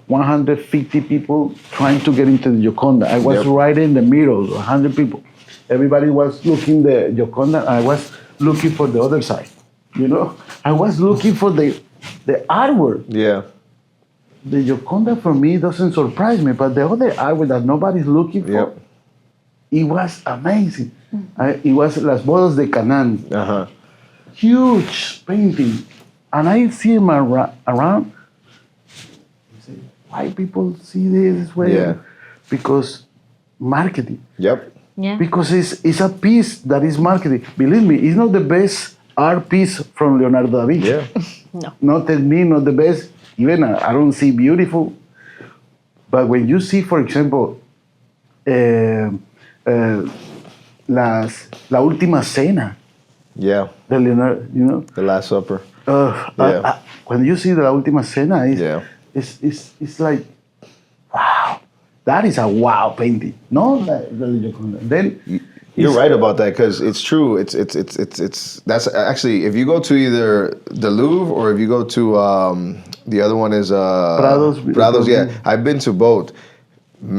150 people trying to get into the Gioconda. I was right in the middle, 100 people. Everybody was looking the Gioconda. I was looking for the other side. You know, I was looking for the artwork. Yeah. The Gioconda for me doesn't surprise me, but the other artwork that nobody's looking for, it was amazing. It was Las Bodas de Canaán. Huge painting. And I see him around. I say, why people see this way? Yeah. Because marketing. Yep. Yeah. Because it's a piece that is marketing. Believe me, it's not the best art piece from Leonardo da Vinci. Yeah. No. Not the best. Even I don't see beautiful. But when you see, for example, La Última Cena. Yeah. The Leonardo, you know. The Last Supper. When you see the La Última Cena, it's like, wow, that is a wow painting. No, then you're right about that because it's true. It's that's actually if you go to either the Louvre or if you go to the other one is Prados. Prados, yeah. I've been to both.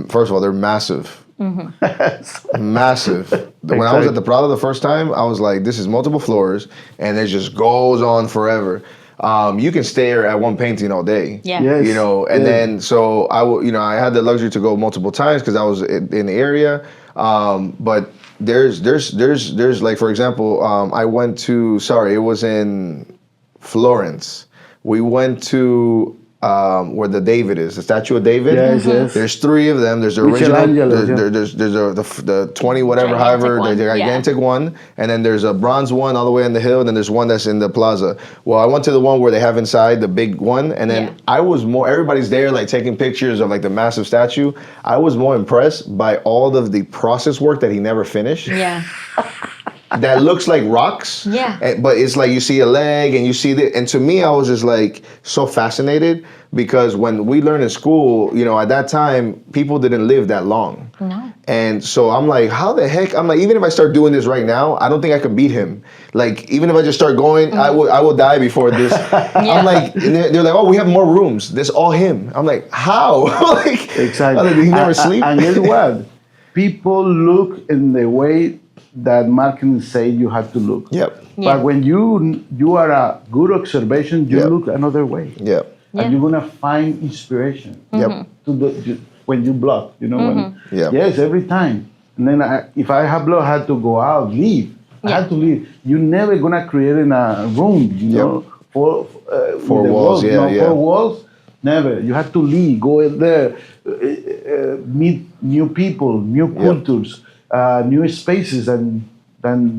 First of all, they're massive. Mm-hmm. Massive. When I was at the Prado the first time, I was like, this is multiple floors and it just goes on forever. You can stare at one painting all day. Yeah. Yes. You know, and then so I had the luxury to go multiple times because I was in the area. But there's like, for example, I went to, it was in Florence. We went to where the David is, the statue of David. Yes, yes. There's three of them. There's the original. There's the 20 whatever, Gigantic the gigantic one, and then there's a bronze one all the way in the hill, and then there's one that's in the plaza. Well, I went to the one where they have inside the big one, and then I was more. Everybody's there like taking pictures of like the massive statue. I was more impressed by all of the process work that he never finished. Yeah. That looks like rocks. Yeah. But it's like you see a leg and you see and to me, I was just like so fascinated because when we learned in school, you know, at that time, people didn't live that long. No. And so I'm like, how the heck? I'm like, even if I start doing this right now, I don't think I can beat him. Like, even if I just start going, I will die before this. I'm like, and they're like, oh, we have more rooms. That's all him. I'm like, how? Like, exactly. Like, he never sleep. And guess what? People look in the way that marketing say you have to look. Yep. But when you are a good observation, you look another way. Yep. And you're gonna find inspiration. Yep. When you block, you know. Yes, every time. And then if I have blood, I had to go out, leave. I had to leave. You're never gonna create in a room, you know, four walls, four walls. Never. You have to leave, go in there, meet new people, new cultures, new spaces, and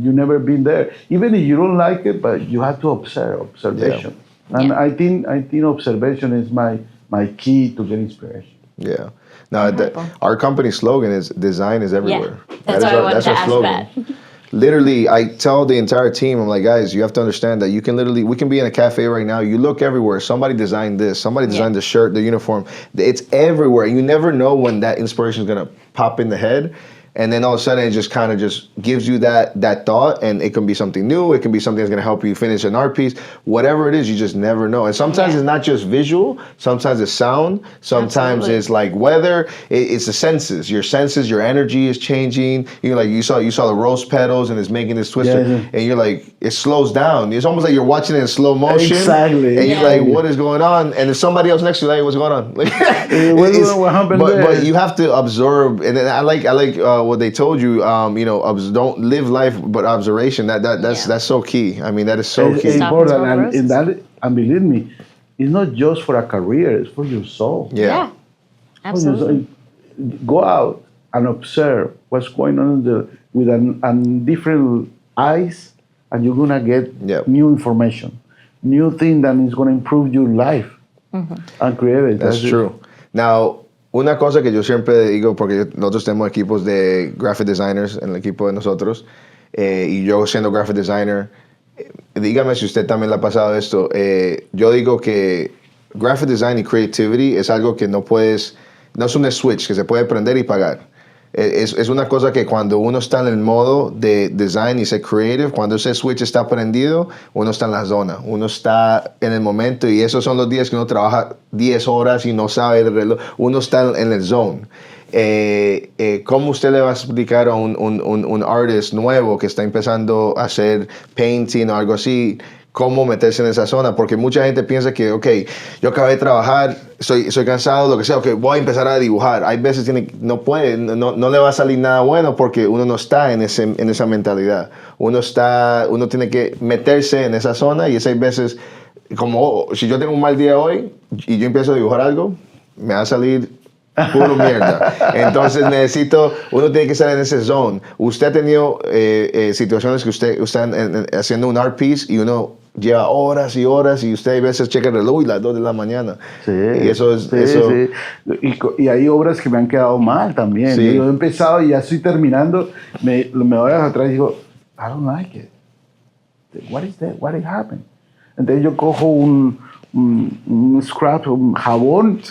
you never been there. Even if you don't like it, but you have to observation. And I think observation is my key to get inspiration. Yeah. Now, our company slogan is "Design is everywhere." Yeah. That's why I wanted to ask that. Literally, I tell the entire team, I'm like, guys, you have to understand that we can be in a cafe right now. You look everywhere. Somebody designed this. Somebody designed the shirt, the uniform. It's everywhere. You never know when that inspiration is going to pop in the head. And then all of a sudden, it just kind of just gives you that thought, and it can be something new. It can be something that's going to help you finish an art piece. Whatever it is, you just never know. And sometimes it's not just visual. Sometimes it's sound. Sometimes it's like weather. It's the senses. Your senses, your energy is changing. You know, like you saw the rose petals, and it's making this twister, and you're like, it slows down. It's almost like you're watching it in slow motion. Exactly. And you're like, what is going on? And there's somebody else next to you, like, what's going on? Like, what happened there? But you have to absorb, and then I like what they told you, don't live life but observation. That's so key. I mean, that is so key. It's important, and believe me, it's not just for a career; it's for your soul. Yeah, absolutely. Go out and observe what's going on with different eyes, and you're gonna get new information, new thing that is gonna improve your life and create it. That's true. Now, una cosa que yo siempre digo, porque nosotros tenemos equipos de graphic designers en el equipo de nosotros, y yo siendo graphic designer, dígame si usted también le ha pasado esto. Yo digo que graphic design y creativity es algo que no es un switch que se puede prender y pagar. Es una cosa que cuando uno está en el modo de design y ser creative, cuando ese switch está prendido, uno está en la zona, uno está en el momento, y esos son los días que uno trabaja 10 horas y no sabe el reloj, uno está en el zone. ¿Cómo usted le va a explicar a un artist nuevo que está empezando a hacer painting o algo así, cómo meterse en esa zona? Porque mucha gente piensa que, yo acabé de trabajar, soy cansado, lo que sea, voy a empezar a dibujar. Hay veces no puede, no le va a salir nada bueno porque uno no está en esa mentalidad. Uno tiene que meterse en esa zona, y esas veces, como si yo tengo un mal día hoy y yo empiezo a dibujar algo, me va a salir puro mierda. Entonces uno tiene que estar en ese zone. Usted ha tenido situaciones que usted está haciendo un art piece y uno lleva horas y horas, y usted a veces checa el reloj y las 2 de la mañana. Sí. Y eso es... Sí. Y hay obras que me han quedado mal también. Sí. Yo he empezado y ya estoy terminando, me voy atrás y digo, I don't like it. What is that? What happened? Entonces yo cojo un scrap, un jabón,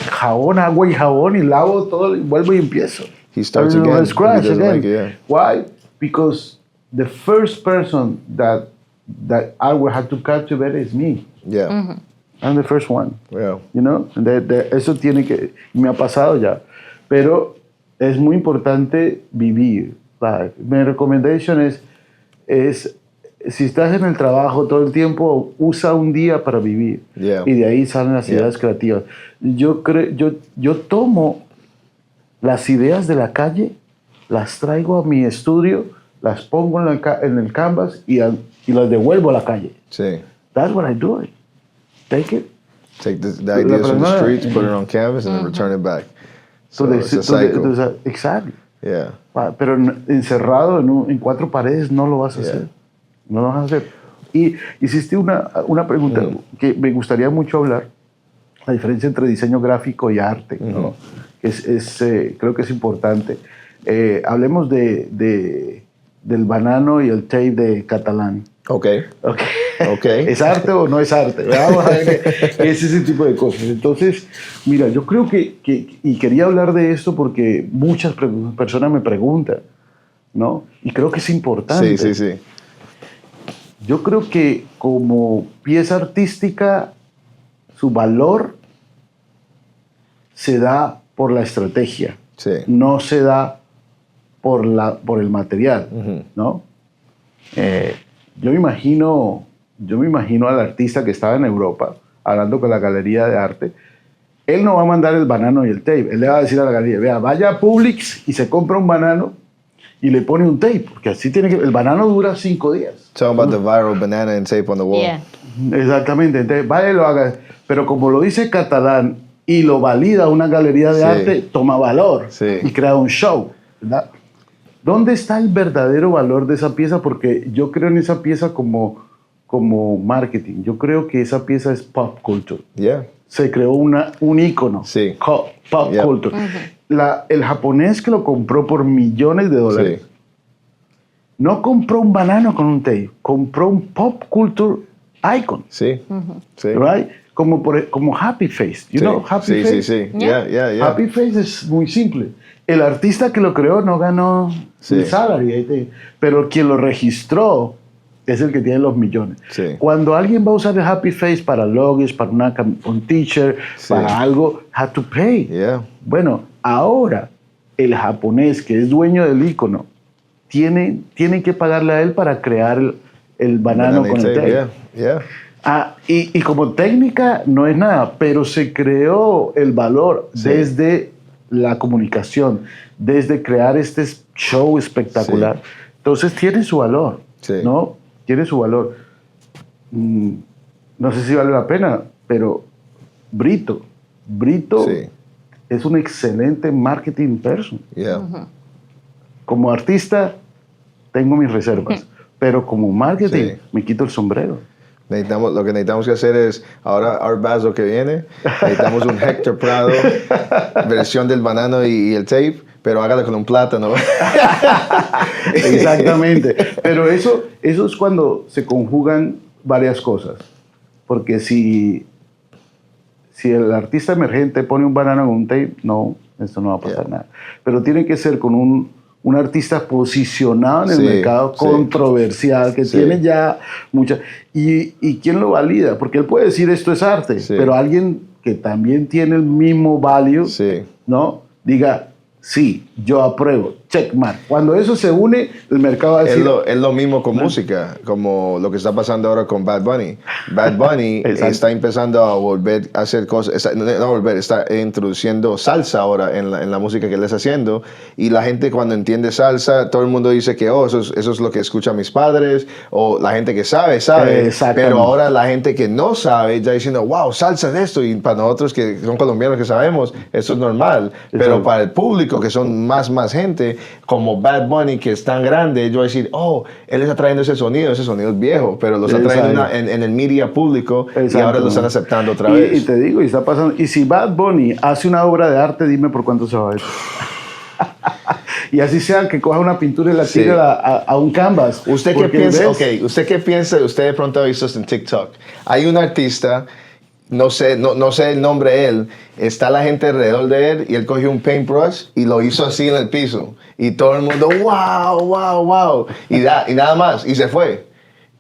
jabón, agua y jabón, y lavo todo, y vuelvo y empiezo. He starts again. Scratch again. Like it, yeah. Why? Because the first person that I will have to cultivate is me. Yeah. Mm-hmm. I'm the first one. Yeah. You know? Eso tiene que... Me ha pasado ya. Pero es muy importante vivir. Mi recomendación es si estás en el trabajo todo el tiempo, usa un día para vivir. Yeah. Y de ahí salen las ideas creativas. Yo tomo las ideas de la calle, las traigo a mi estudio, las pongo en el canvas y las devuelvo a la calle. Sí. That's what I do. Take it. Take the ideas from the streets, put it on canvas, and then return it back. So it's a cycle. Exactly. Yeah. Pero encerrado en 4 paredes no lo vas a hacer. No lo vas a hacer. Y hiciste una pregunta que me gustaría mucho hablar, la diferencia entre diseño gráfico y arte, ¿no? Creo que es importante. Hablemos del banano y el tape de catalán. Okay. ¿Es arte o no es arte? Vamos a ver qué es ese tipo de cosas. Entonces, mira, yo creo y quería hablar de esto porque muchas personas me preguntan, ¿no? Y creo que es importante. Sí. Yo creo que como pieza artística, su valor se da por la estrategia, no se da por el material, ¿no? Yo me imagino al artista que estaba en Europa hablando con la galería de arte. Él no va a mandar el banano y el tape. Él le va a decir a la galería, vea, vaya a Publix y se compra un banano y le pone un tape, porque así tiene que... El banano dura 5 días. Talking about the viral banana and tape on the wall. Yeah. Exactamente, entonces vaya y lo haga. Pero como lo dice catalán y lo valida una galería de Sí. arte, toma valor Sí. y crea un show, ¿verdad? ¿Dónde está el verdadero valor de esa pieza? Porque yo creo en esa pieza como marketing. Yo creo que esa pieza es pop culture. Yeah. Se creó un ícono. Sí. Pop Yeah. culture. El japonés que lo compró por millones de dólares, Sí. no compró un banano con un tape, compró un pop culture icon. Sí. Sí. Right? Como Happy Face. You Sí. know Happy Sí, Face? sí, sí. Yeah. Yeah. Happy Face es muy simple. El artista que lo creó no ganó Sí. el salary, pero quien lo registró es el que tiene los millones. Sí. Cuando alguien va a usar el Happy Face para logos, para un t-shirt, Sí. para algo, had to pay. Yeah. Bueno, ahora el japonés que es dueño del icono tiene que pagarle a él para crear el banano con el tape. Yeah. Yeah. Y como técnica no es nada, pero se creó el valor Sí. desde la comunicación, desde crear este show espectacular. Sí. Entonces tiene su valor, Sí. ¿no? Tiene su valor. No sé si vale la pena, pero Brito Sí. es un excelente marketing person. Yeah. Como artista tengo mis reservas, pero como marketing Sí. me quito el sombrero. Lo que necesitamos que hacer es, ahora Art Basel que viene, necesitamos un Héctor Prado, versión del banano y el tape, pero hágalo con un plátano. Exactamente. Pero eso es cuando se conjugan varias cosas. Porque si el artista emergente pone un banano con un tape, no, esto no va a pasar nada. Pero tiene que ser con un artista posicionado en el Sí, mercado, sí. controversial, que Sí. tiene ya mucha... ¿Y quién lo valida? Porque él puede decir esto es arte, Sí. pero alguien que también tiene el mismo value, Sí. ¿no? Diga, sí, yo apruebo, checkmark. Cuando eso se une, el mercado va a decir... Es lo mismo con música, como lo que está pasando ahora con Bad Bunny. Bad Bunny Exacto. está empezando a volver a hacer cosas, está introduciendo salsa ahora en la música que él está haciendo, y la gente cuando entiende salsa, todo el mundo dice que eso es lo que escuchan mis padres, o la gente que sabe, Exactamente. pero ahora la gente que no sabe está diciendo, wow, salsa es esto, y para nosotros que son colombianos que sabemos, eso es normal, pero Exacto. para el público que son más gente, como Bad Bunny, que es tan grande, yo voy a decir, oh, él está trayendo ese sonido es viejo, pero lo está trayendo en el media público, y ahora lo están aceptando otra vez. Y te digo, y está pasando. Y si Bad Bunny hace una obra de arte, dime por cuánto se va a ver. Y así sea que coja una pintura y la Sí. tire a un canvas. ¿Usted qué Porque piensa? ves, Ok, ¿usted qué piensa? Usted de pronto ha visto esto en TikTok. Hay un artista, no sé el nombre de él, está la gente alrededor de él y él cogió un paintbrush y lo hizo así en el piso. Y todo el mundo, wow. Y nada más, y se fue.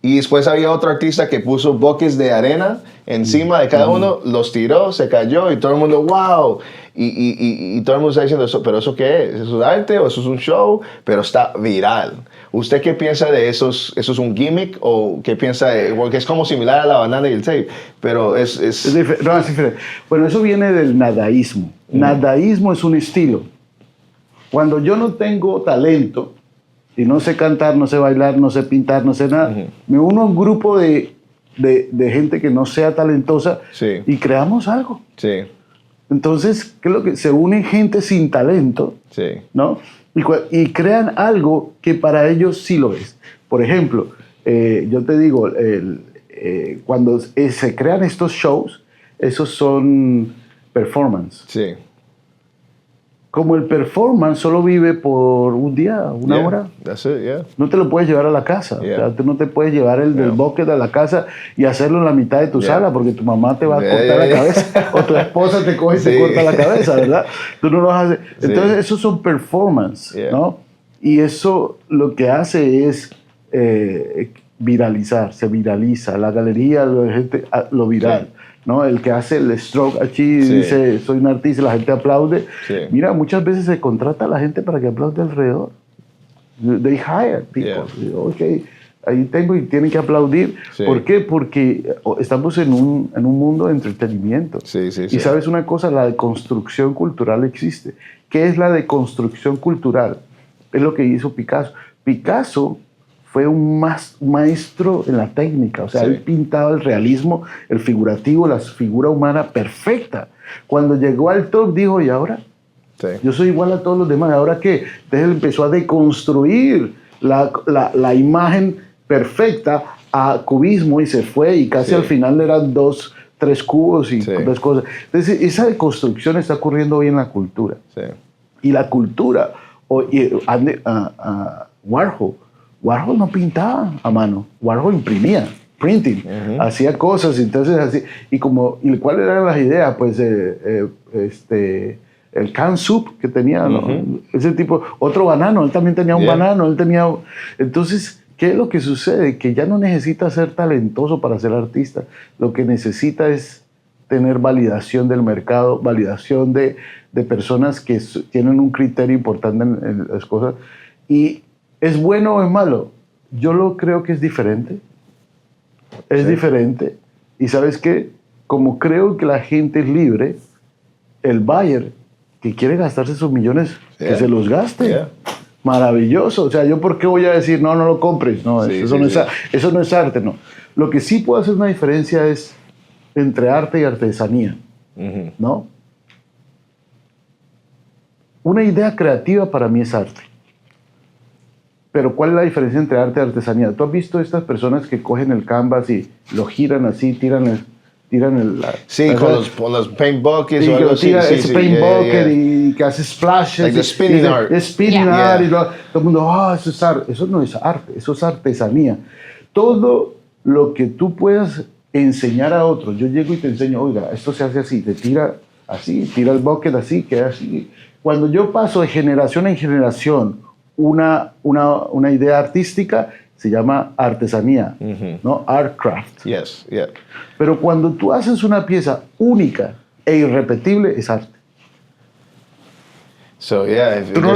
Y después había otro artista que puso bloques de arena encima de cada uno, los tiró, se cayó y todo el mundo, wow. Y todo el mundo está diciendo, ¿pero eso qué es? ¿Eso es arte o eso es un show? Pero está viral. ¿Usted qué piensa de esos? ¿Eso es un gimmick o qué piensa? Porque es como similar a la banana y el tape, pero es diferente. Bueno, eso viene del nadaísmo. Nadaísmo es un estilo. Cuando yo no tengo talento y no sé cantar, no sé bailar, no sé pintar, no sé nada, me uno a un grupo de gente que no sea talentosa Sí. y creamos algo. Sí, Entonces, ¿qué es lo que se une gente sin talento, sí, ¿no? Y crean algo que para ellos sí lo es. Por ejemplo, yo te digo, cuando se crean estos shows, esos son performance. sí. Como el performance solo vive por un día, una Yeah, hora, that's it, yeah. no te lo puedes llevar a la casa. Yeah. O sea, tú no te puedes llevar el del bucket a la casa y hacerlo en la mitad de tu Yeah. sala porque tu mamá te va a Yeah, cortar yeah, la cabeza o tu esposa te coge y te Sí. corta la cabeza, ¿verdad? Tú no lo vas a hacer. Sí. Entonces, esos son performance, Yeah. ¿no? Y eso lo que hace es viralizar, se viraliza. La galería, la gente, lo viral. Sí. ¿No? El que hace el stroke aquí Sí. dice, soy un artista, la gente aplaude. Sí. Mira, muchas veces se contrata a la gente para que aplaude alrededor. They hire people. Yeah. Ok, ahí tengo y tienen que aplaudir. Sí. ¿Por qué? Porque estamos en un mundo de entretenimiento. Sí. Y sabes una cosa, la deconstrucción cultural existe. ¿Qué es la deconstrucción cultural? Es lo que hizo Picasso. Picasso fue un maestro en la técnica, o sea, él pintaba el realismo, el figurativo, la figura humana perfecta. Cuando llegó al top dijo, ¿y ahora? Yo soy igual a todos los demás, ¿ahora qué? Entonces él empezó a deconstruir la imagen perfecta a cubismo y se fue, y casi al final eran 2, 3 cubos y 2 cosas. Entonces esa deconstrucción está ocurriendo hoy en la cultura. Y la cultura, Warhol no pintaba a mano, Warhol imprimía, printing, hacía cosas, entonces así, y ¿cuáles eran las ideas? Pues el can soup que tenía, ¿no? Ese tipo, otro banano, él también tenía un banano, entonces, ¿qué es lo que sucede? Que ya no necesita ser talentoso para ser artista, lo que necesita es tener validación del mercado, validación de personas que tienen un criterio importante en las cosas. ¿Y es bueno o es malo? Yo creo que es diferente. Es diferente. Y ¿sabes qué? Como creo que la gente es libre, el buyer que quiere gastarse sus millones, que se los gaste. Maravilloso. O sea, ¿yo por qué voy a decir, no lo compres? No, eso no es arte, no. Lo que sí puede hacer una diferencia es entre arte y artesanía, ¿no? Una idea creativa para mí es arte. Pero ¿cuál es la diferencia entre arte y artesanía? ¿Tú has visto estas personas que cogen el canvas y lo giran así, tiran el... Sí, con los paint buckets o algo así. Ese paint bucket y que hace splashes. Like the spinning art. Es spinning art. Y todo el mundo, eso es arte. Eso no es arte, eso es artesanía. Todo lo que tú puedas enseñar a otros. Yo llego y te enseño, oiga, esto se hace así, te tira así, tira el bucket así, queda así. Cuando yo paso de generación en generación una idea artística, se llama artesanía, ¿no? Art craft. Pero cuando tú haces una pieza única e irrepetible, es arte. Tú no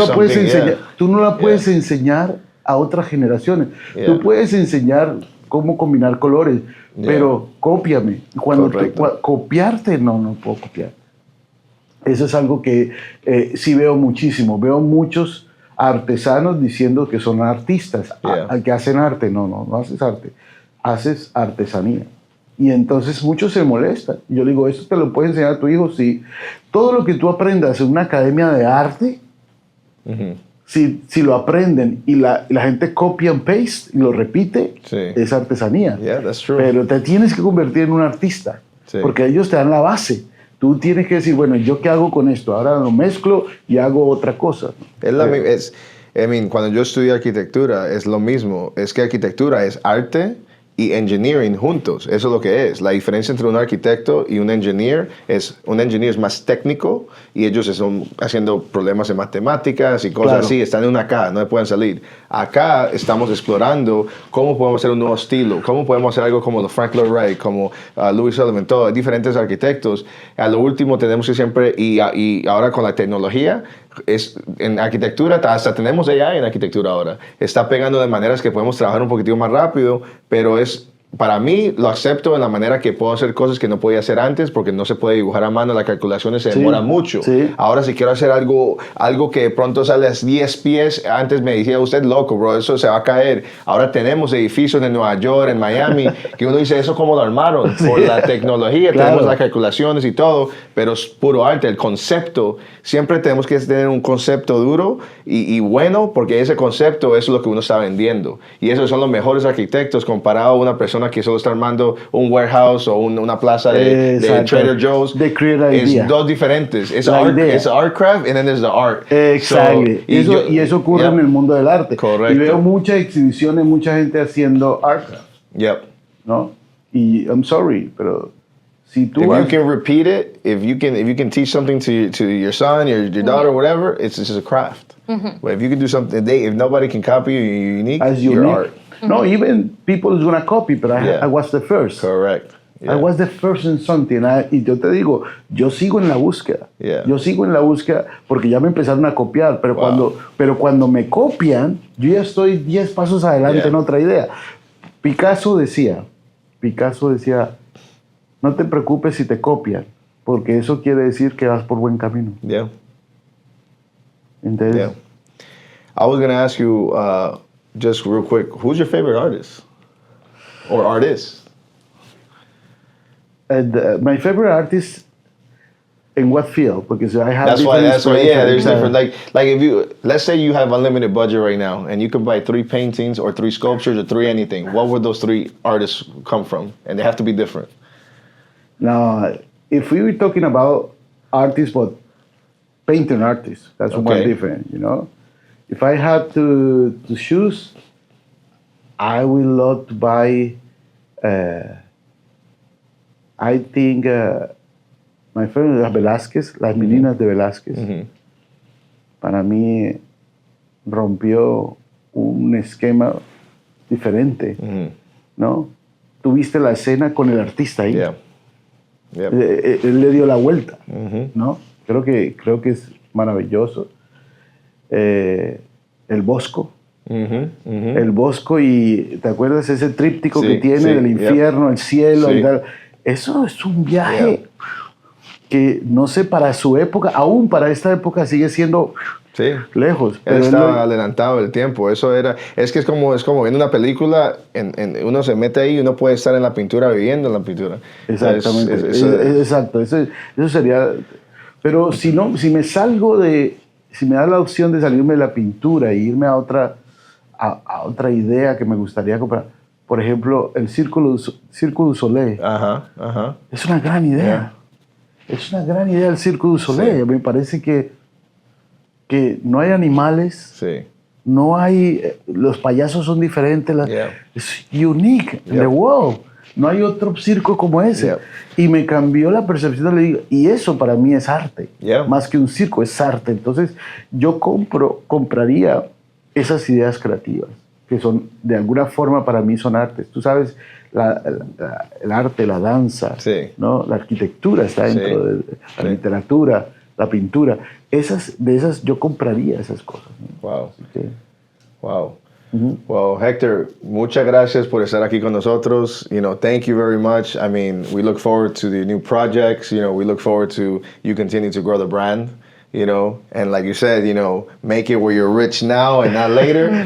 la puedes enseñar a otras generaciones. Tú puedes enseñar cómo combinar colores, pero cópiame. Copiarte, no puedo copiar. Eso es algo que sí veo muchísimo. Veo muchos artesanos diciendo que son artistas, que hacen arte. No haces arte, haces artesanía. Y entonces muchos se molestan. Yo le digo, ¿esto te lo puedes enseñar a tu hijo? Sí. Todo lo que tú aprendas en una academia de arte, si lo aprenden y la gente copia and paste y lo repite, es artesanía. Pero te tienes que convertir en un artista, porque ellos te dan la base. Tú tienes que decir, bueno, ¿yo qué hago con esto? Ahora lo mezclo y hago otra cosa. Cuando yo estudié arquitectura, es lo mismo. Es que arquitectura es arte y engineering juntos. Eso es lo que es. La diferencia entre un arquitecto y un engineer es más técnico y ellos están haciendo problemas en matemáticas y cosas así. Están en una caja, no pueden salir. Acá estamos explorando cómo podemos hacer un nuevo estilo, cómo podemos hacer algo como Frank Lloyd Wright, como Louis Sullivan, todos diferentes arquitectos. A lo último tenemos que siempre, y ahora con la tecnología, en arquitectura, hasta tenemos AI en arquitectura ahora. Está pegando de maneras que podemos trabajar un poquitito más rápido, pero para mí lo acepto en la manera que puedo hacer cosas que no podía hacer antes porque no se puede dibujar a mano, las calculaciones se demoran mucho. Ahora si quiero hacer algo que de pronto sale a 10 pies, antes me decía usted, loco, bro, eso se va a caer. Ahora tenemos edificios en Nueva York, en Miami, que uno dice, ¿eso cómo lo armaron? Por la tecnología, tenemos las calculaciones y todo, pero es puro arte, el concepto. Siempre tenemos que tener un concepto duro y bueno, porque ese concepto es lo que uno está vendiendo. Y esos son los mejores arquitectos comparado a una persona que solo está armando un warehouse o una plaza de Trader Joe's. Es dos diferentes. Es art craft and then there's the art. Exactly. Y eso ocurre en el mundo del arte. Correcto. Y veo muchas exhibiciones, mucha gente haciendo art craft. ¿No? Y I'm sorry, pero si tú you can repeat it, if you can teach something to your son, your daughter, whatever, it's just a craft. But if you can do something, if nobody can copy you, you're unique, your art. No, even people is gonna copy, but I was the first. Correct. I was the first in something. Y yo te digo, yo sigo en la búsqueda. Yo sigo en la búsqueda porque ya me empezaron a copiar, pero cuando me copian, yo ya estoy 10 pasos adelante en otra idea. Picasso decía, no te preocupes si te copian, porque eso quiere decir que vas por buen camino. Yeah. Entonces, I was gonna ask you just real quick, who's your favorite artist or artist? And my favorite artist in what field? Because I have That's why. Yeah, there's different. like Like if you, let's say you have unlimited budget right now, and you could buy 3 paintings or 3 sculptures or 3 anything. What would those 3 artists come from? And they have to be different. now, if we were talking about artists, but painting artists, that's one different. You know, if I had to choose, I would love to buy. I think my friend Velázquez, Las Meninas de Velázquez, para mí rompió un esquema diferente, ¿no? Tuviste la escena con el artista ahí. Yeah. Yep. Él le dio la vuelta, ¿no? Creo que es maravilloso. El Bosco. El Bosco y, ¿te acuerdas ese tríptico que tiene del infierno, el cielo y tal? Eso es un viaje que, no sé, para su época, aún para esta época sigue siendo lejos. Él estaba adelantado el tiempo. Eso era, es que es como viendo una película, uno se mete ahí y uno puede estar en la pintura, viviendo en la pintura. Exactamente. Exacto. Eso sería. Pero si me salgo si me da la opción de salirme de la pintura e irme a otra idea que me gustaría comprar, por ejemplo, el Cirque du Soleil. Es una gran idea. Es una gran idea el Cirque du Soleil. Me parece que no hay animales, no hay, los payasos son diferentes, es unique in the world. No hay otro circo como ese. Y me cambió la percepción, le digo, y eso para mí es arte, más que un circo, es arte. Entonces yo compraría esas ideas creativas, que son, de alguna forma para mí son artes. Tú sabes, el arte, la danza, ¿no? La arquitectura está dentro de la literatura, la pintura. De esas yo compraría esas cosas, ¿no? Wow. Wow. Well, Héctor, muchas gracias por estar aquí con nosotros. Thank you very much. I mean, we look forward to the new projects. We look forward to you continue to grow the brand. And like you said, make it where you're rich now and not later.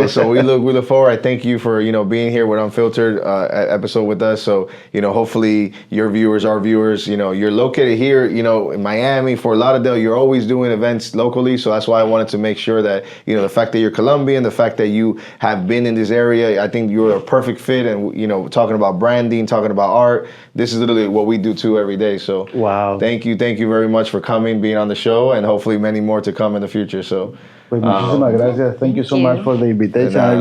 So we look forward. I thank you for, being here with Unfiltered episode with us. So, hopefully your viewers, our viewers, you're located here, in Miami, Fort Lauderdale. You're always doing events locally. So that's why I wanted to make sure that, the fact that you're Colombian, the fact that you have been in this area, I think you're a perfect fit. And, talking about branding, talking about art, this is literally what we do too every day. So thank you very much for coming, being on the show. And hopefully many more to come in the future. So, pues muchísimas gracias. Thank you so much for the invitation. I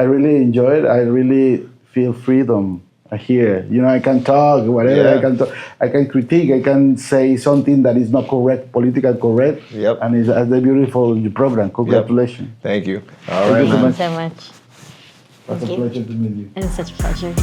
really enjoy it. I really feel freedom here. I can talk whatever. I can talk. I can critique. I can say something that is not correct, politically correct. And it's a beautiful program. Congratulations. Thank you. Thank you so much. It's a pleasure to meet you. It's such a pleasure.